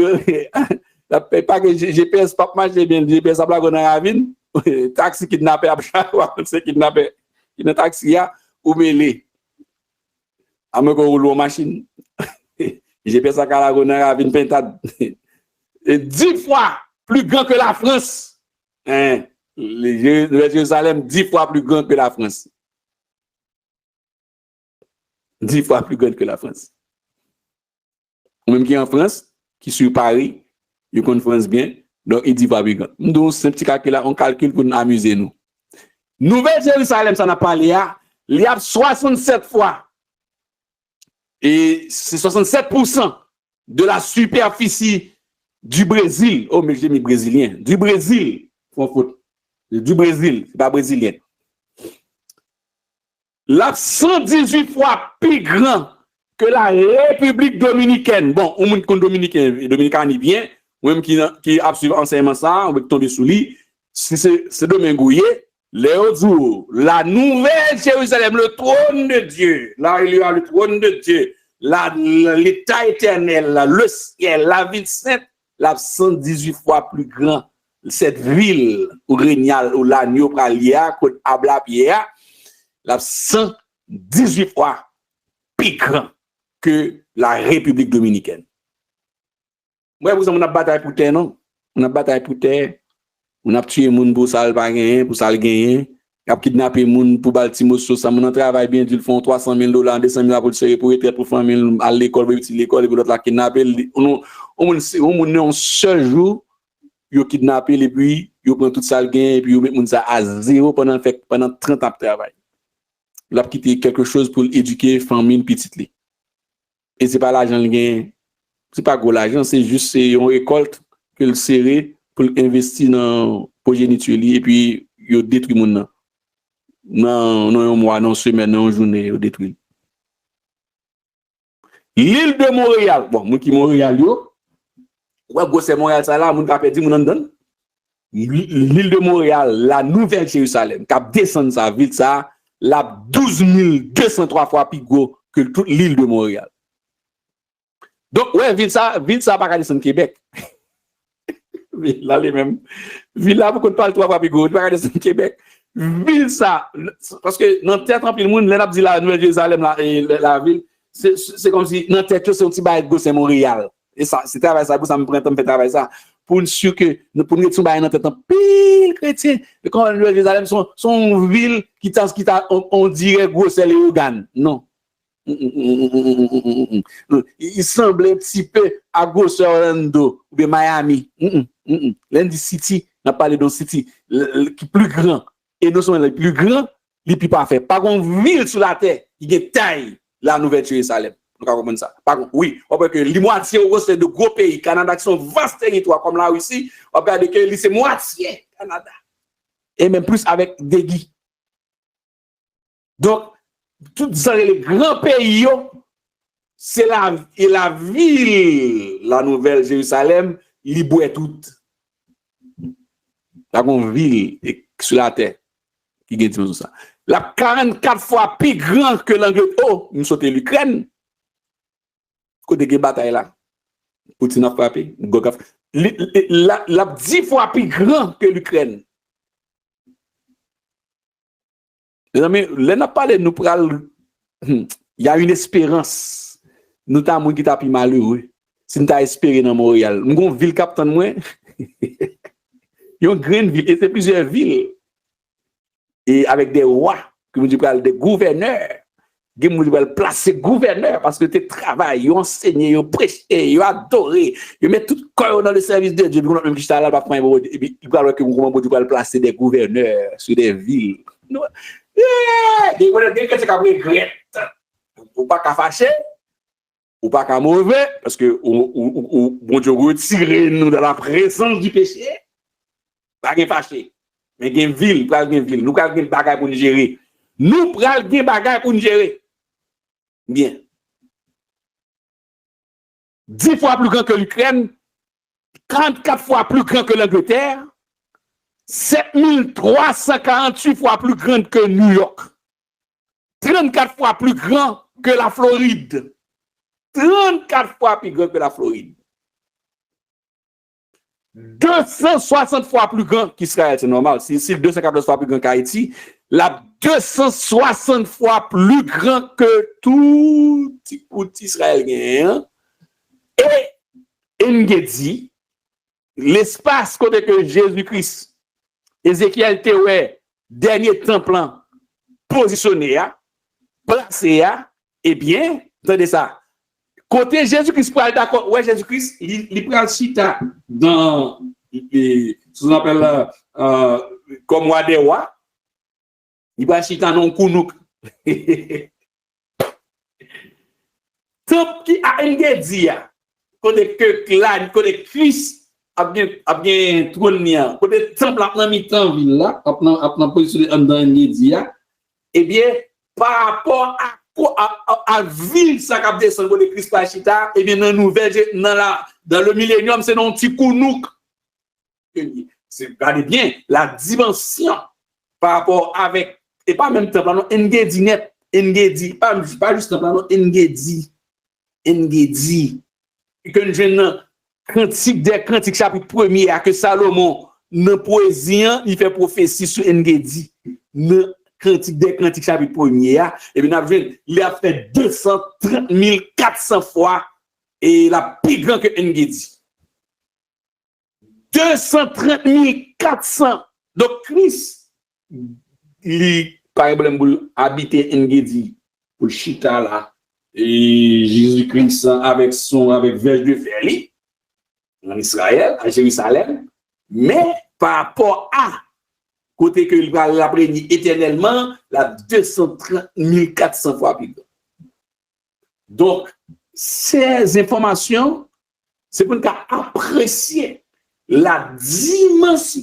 pas que GPS pas marcher bien, GPS ça blague dans la ravine. Taxi kidnappé à chaque fois, c'est kidnappé. Il y a un taxi ou mêlé. À me rouler en machine. J'ai fait ça à la gonne une pentade. 10 fois plus grand que la France. Hein? Jérusalem, 10 fois plus grand que la France. 10 fois plus grand que la France. Même qui est en France, qui sur Paris, il connaît France bien. Donc, il dit pas plus grand. Donc, c'est un petit calcul, on calcule pour nous amuser nous. Nouvelle-Jérusalem, ça n'a pas lié. Il y a 67 fois. Et c'est 67% de la superficie du Brésil. Oh, mais j'ai mis brésilien. Du Brésil. Faut faute. Du Brésil, c'est pas brésilien. La 118 fois plus grand que la République dominicaine. Bon, on monde dominicain est bien. Même qui a suivi enseignement ça, on va tomber sous lui. C'est Domingouye. Léo Zou, la nouvelle Jérusalem, le trône de Dieu. Là, il y a le trône de Dieu. L'état éternel, le ciel, la ville sainte, la 118 fois plus grand. Cette ville où régnal, où l'agneau pralia, où abla pierre, la 118 fois plus grand que la République dominicaine. Moi, vous avez une bataille pour terre, non? On a bataille pour terre. On a tué les gens pour ça, pour ça, gagner. On a kidnappé les gens pour Baltimore, ça. On travaille bien, ils font $300 000, $200 000 pour le servir, pour retraite, pour famille, à l'école, pour l'école, et pour l'autre la kidnapper. On a un seul jour, ils ont kidnappé, et puis, ils prennent tout ça, et puis, ils mettent ça à zéro pendant 30 ans de travail. Ils ont quitté quelque chose pour éduquer famille petite. Et ce n'est pas l'argent qu'ils gagnent. Ce n'est pas gros l'argent, c'est juste une récolte que le serré pour investir dans le progéniture et puis il détruit le monde. Non, un mois, non, semaine, non, journée, il détruit. L'île de Montréal, bon, moi qui Montréal, ouais, c'est Montréal, ça là, mon cap dit, mon donne. L'île de Montréal, la nouvelle Jérusalem, cap descend sa ville, ça, la 12 203 fois plus gros que toute l'île de Montréal. Donc, ouais, ville ça, pas descendre Québec. Là, les mêmes. Ville là, vous ne parlez pas plus gros, pas descendre Québec. Ville ça, parce que dans la tête, le monde, l'on a dit la Nouvelle-Jérusalem, la ville, c'est comme si dans la tête, c'est un petit bail de c'est Montréal. Et ça, c'est travail ça, pour ça me prend temps de faire travail ça. Pour être sûr que, pour nous, dans la tête, pile chrétien. Quand la Nouvelle-Jérusalem, son ville qui on dirait gros, c'est les organes. Non. Il semble un petit peu à gauche Orlando ou bien Miami. Lundi City, on a parlé de City, qui est plus grand. Et nous sommes les plus grands, les plus parfaits. Par contre, ville sur la terre, il y a taille la nouvelle Jérusalem. Nous comprenons ça. Par contre, oui, on peut que les moitiés c'est de gros pays. Canada qui sont vastes territoires comme la Russie, on peut dire que c'est moitié Canada. Et même plus avec des guides. Donc, tous les grands pays, c'est la ville, la nouvelle Jérusalem, libre et toute. La grande ville sur la terre qui gagne tout ça. La 44 fois plus grand que l'Angleterre. Oh, nous sommes l'Ukraine. Côté de bataille là. Poutine a frappé. La 10 fois plus grand que l'Ukraine. Les amis, là n'a parlé nous pral. Il y a une espérance. Nous t'avons qui t'a plus malheureux. Si nous t'a espéré dans Montréal. Nous avons une ville capitaine moi. Il y a une grande ville et c'est plusieurs villes. Et avec des rois, que vous dites des gouverneurs. Qui vous dites placer gouverneur parce que tu travailles, ils enseigné, ils prêché, ils adoré, ils mettent tout corps dans le service de Dieu. Même qui là pas prendre et puis il parle que vous pouvez placer des gouverneurs sur des villes. Des gouverneurs que c'est qu'à regret. Ou pas qu'à fâcher, ou pas qu'à mauvais parce que bon Dieu retire nous dans la présence du péché. Pas qu'à fâcher. Mais il y a une ville, nous avons une bagaille pour nous gérer. Nous prenons une bagaille pour nous gérer. Bien. 10 fois plus grand que l'Ukraine, 34 fois plus grand que l'Angleterre, 7348 fois plus grand que New York, 34 fois plus grand que la Floride, 34 fois plus grand que la Floride. 260 fois plus grand qu'Israël, c'est normal. Si 214 fois plus grand qu'Haïti, la 260 fois plus grand que tout Israël. Et Engedi, l'espace côté que Jésus-Christ, Ézéchiel Théoué, dernier temple positionné, placé, eh bien, attendez ça. Côté Jésus-Christ, pour aller d'accord, ouais, Jésus-Christ, il prend le chita dans, ce qu'on appelle comme Wadewa, il prend le chita dans Kounouk. Temple qui a Engedi, côté que là, côté Christ, a bien trône, côté temple a bien mi-temps ville là, a bien positionné dans Engedi, eh bien, par rapport à ville ça cap descendre de Christ Pachita et bien dans le millénium c'est non petit Kounouk. C'est regardez bien la dimension par rapport avec et pas même temps non Engedi net Engedi pas juste non Engedi que nous jeune cantique des cantiques chapitre 1er à que Salomon dans poésie il fait prophétie sur Engedi Cantique des Cantiques chapitre 1er et bien il a fait 230 400 fois et la plus grand que Engedi 230 400 donc Christ il par exemple pour habiter Engedi pour chita là et Jésus-Christ avec verge de fer en Israël à Jérusalem mais par rapport à côté que il va l'apprendre éternellement, la 230 400 fois plus grand. Donc, ces informations, c'est pour nous apprécier la dimension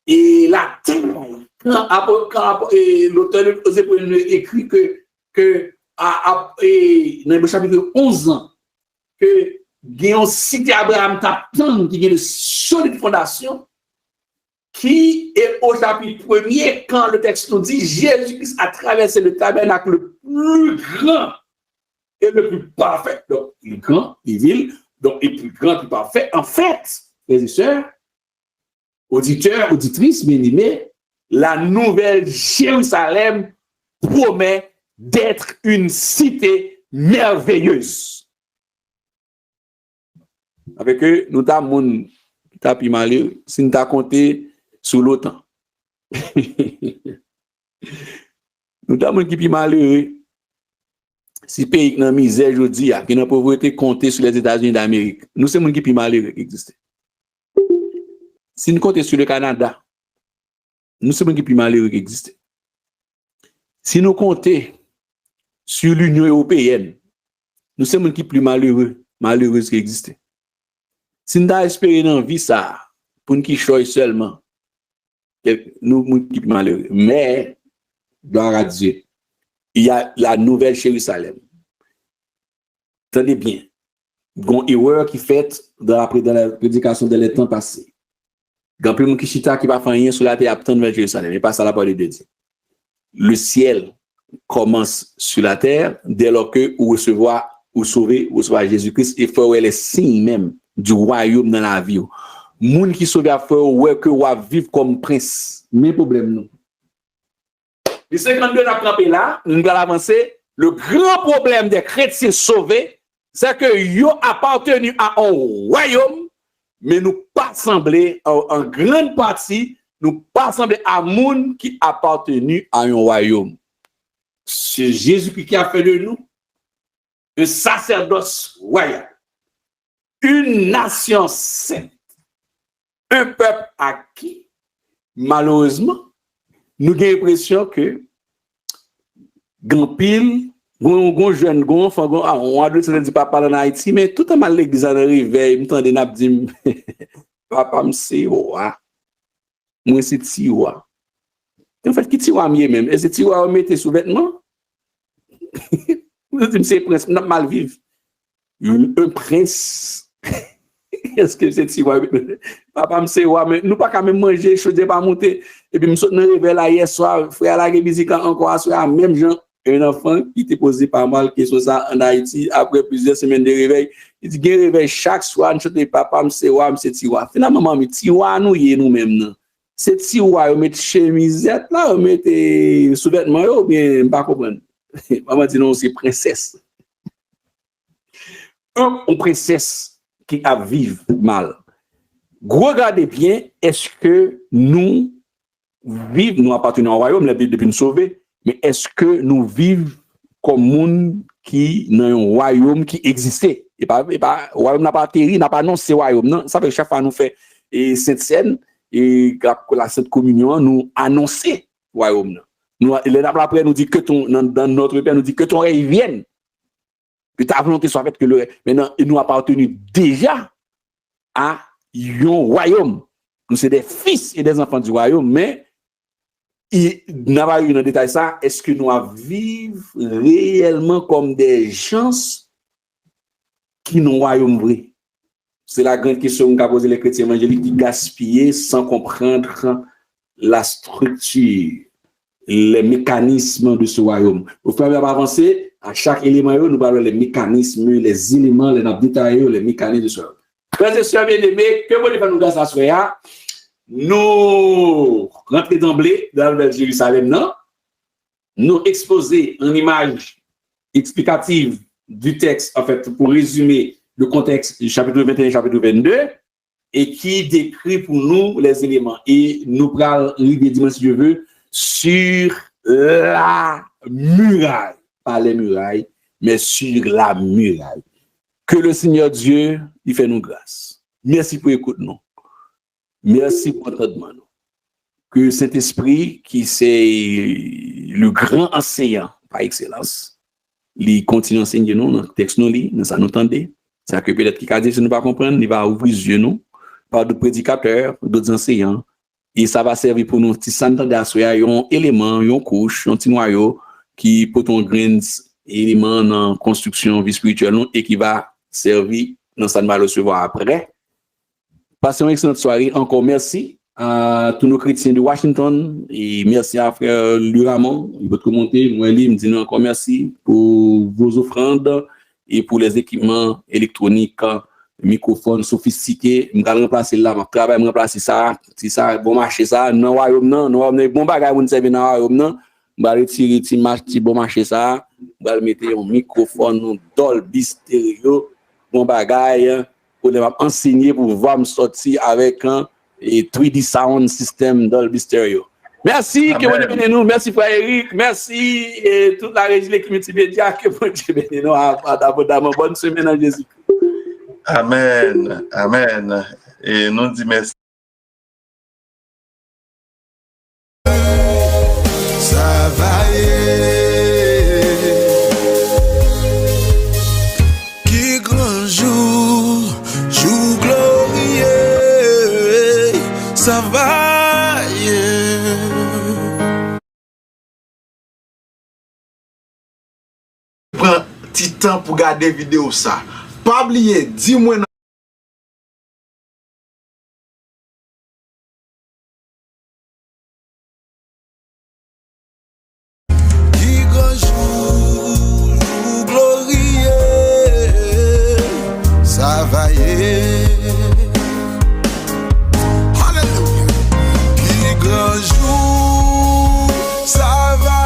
et la taille. Quand l'auteur écrit que dans le chapitre 11 ans, que il y a une cité Abraham t'attend qui a de solides fondations, qui est au chapitre 1er, quand le texte nous dit Jésus-Christ a traversé le tabernacle le plus grand et le plus parfait. Donc, le grand, il ville, donc le plus grand, le plus parfait. En fait, frères et sœurs, auditeurs, auditrices, bien-aimés, la nouvelle Jérusalem promet d'être une cité merveilleuse. Avec eux, nous avons tapis malheureux, si nous avons compté sous l'OTAN. Nous avons qui plus malheureux. Si pays qui dans misère aujourd'hui, qui dans pauvreté compter sur les États-Unis d'Amérique, nous sommes qui plus malheureux qui existe. Si nous comptons sur le Canada, nous sommes qui plus malheureux qui existe. Si nous comptons sur l'Union européenne, nous sommes qui plus malheureux qui existe. Si nous avons espéré dans la vie ça, pour nous qui choisissent seulement, nous sommes qui plus malheureux. Mais, gloire à Dieu, il y a la nouvelle Jérusalem. Tenez bien, il y a une erreur qui est faite dans la prédication de les temps passés. Il y a un peu de chita qui va faire rien sur la terre à nouvelle Jérusalem. Et pas ça la parole de Dieu. Le ciel commence sur la terre dès lors que vous recevez, vous sauvez Jésus-Christ et faut les signes même du royaume dans la vie. Moun qui sauve à faire ouais que va vivre comme prince. Mais problème non. Les 52 n'a campé là, nous allons avancer. Le grand problème des chrétiens sauvés, c'est que yo appartenu à un royaume, mais nous pas semblé en grande partie, nous pas semblé à moun qui appartenu à un royaume. C'est Jésus qui a fait de nous un sacerdoce royal, une nation sainte, un peuple acquis. Malheureusement, nous avons l'impression que Gampil, gon jeune, gon enfant, on a dit dit papa en Haïti, mais tout à mal l'église en réveil, m'tendé n'a dit papa m'sé roi. Moi c'est tiwa. En fait qui tiwa mieux même, est-ce tiwa mettre sous vêtement? Vous dites c'est prince, n'a mal vivre. Un prince. Est-ce que c'est tiwa? Papa m'sé roi, mais nous pas quand même manger, chaudé pas monter et puis m'saute dans réveil là hier soir, frère la musique encore soir même gens. Un enfant qui t'est posé pas mal question ça en Haïti après plusieurs semaines de réveil, il dit qu'il réveille chaque soir, nous chante papa m'sé roi, m'sé tiwa. Finalement maman tiwa nous y nous même non. C'est tiwa, on met chemisette là, on met sous-vêtements ou bien pas comprendre. Maman dit non, c'est princesse. Une princesse qui a vivre mal. Regardez bien, est-ce que nous vivons, nous appartenons au royaume, la Bible depuis nous sauver, mais est-ce que nous vivons comme monde qui dans un royaume qui existait? Et pas royaume n'a pas atterri, n'a pas annoncé royaume. Non, ça fait chaque fois nous fait et Sainte Seine et la Sainte Communion nous annoncer royaume. Nous après nous dit que dans notre père nous dit que ton règne vienne. Que ta volonté soit faite que le maintenant nous appartenu déjà à un royaume. Nous sommes des fils et des enfants du royaume, mais il n'a pas eu dans le détail ça. Est-ce que nous vivons réellement comme des gens qui n'ont royaume vrai? C'est la grande question qu'a posé les chrétiens évangéliques qui gaspillent sans comprendre la structure, les mécanismes de ce royaume. Au fur et à mesure d'avancer, à chaque élément, nous parlons les mécanismes, les éléments, les détails, les mécanismes de ce royaume. Frères et sœurs bien-aimés, que vous nous grâce à soi, nous rentrer d'emblée dans le Jérusalem, non? Nous exposer une image explicative du texte, en fait, pour résumer le contexte du chapitre 21 et chapitre 22, et qui décrit pour nous les éléments. Et nous parlons, si je veux, sur la muraille, pas les murailles, mais sur la muraille. Que le Seigneur Dieu, il fait nous grâce. Merci pour écouter nous. Merci pour entendement. Que cet esprit, qui c'est le grand enseignant par excellence, il continue à enseigner nous dans le texte, nous ça nous entendez. C'est que peut-être qu'il a dit, si nous ne pas comprendre, il va ouvrir les yeux nous par d'autres prédicateurs, d'autres enseignants, et ça va servir pour nous, si ça nous entend un élément, une couche, un petit noyau qui peut un grain élément dans la construction vie spirituelle et qui va servir dans ça nous va recevoir après. Passez une excellente soirée. Encore merci à tous nos chrétiens de Washington et merci à frère Luramon. Il peut commenter. Moi, il me dit encore merci pour vos offrandes et pour les équipements électroniques, microphones sophistiqués. Je vais remplacer là, je travaille, remplacer ça. Si ça bon marché ça, non royaume non, bon bagage on serve dans royaume non. Je vais retirer petit bon marché ça. Je vais mettre un microphone Dolby Stereo, bon bagage pour enseigner pour voir me sortir avec un 3D sound system Dolby Stereo. Merci, Amen. que vous bénisse nous. Merci, frère Eric. Merci, et toute la régie, l'équipe multimédia, que vous bénisse nous abondamment. Bonne semaine en Jésus. Amen. Amen. Et nous disons merci. Ça va qui grand jour, jour glorieux, ça va Prends petit temps pour regarder vidéo ça. Pas oublier, dis-moi qui grand jour, jour glorieux, ça va Alléluia. Qui grand jour, ça va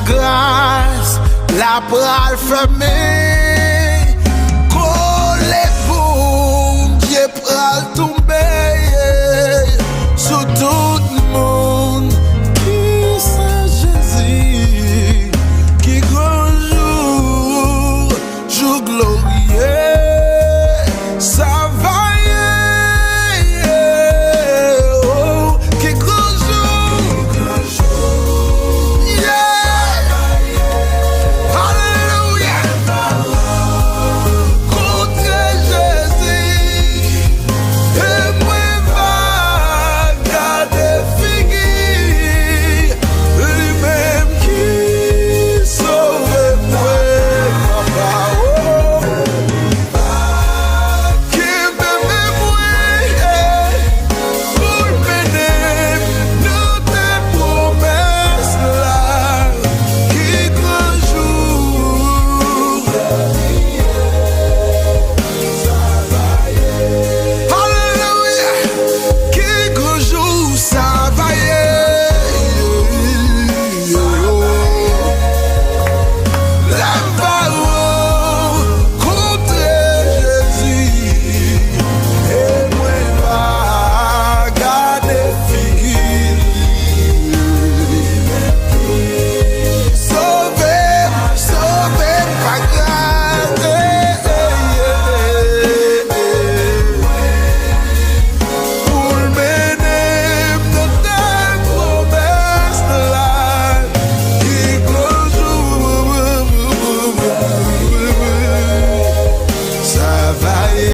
grâce, la pral fermée, qu'on les bons Dieu pral tomber.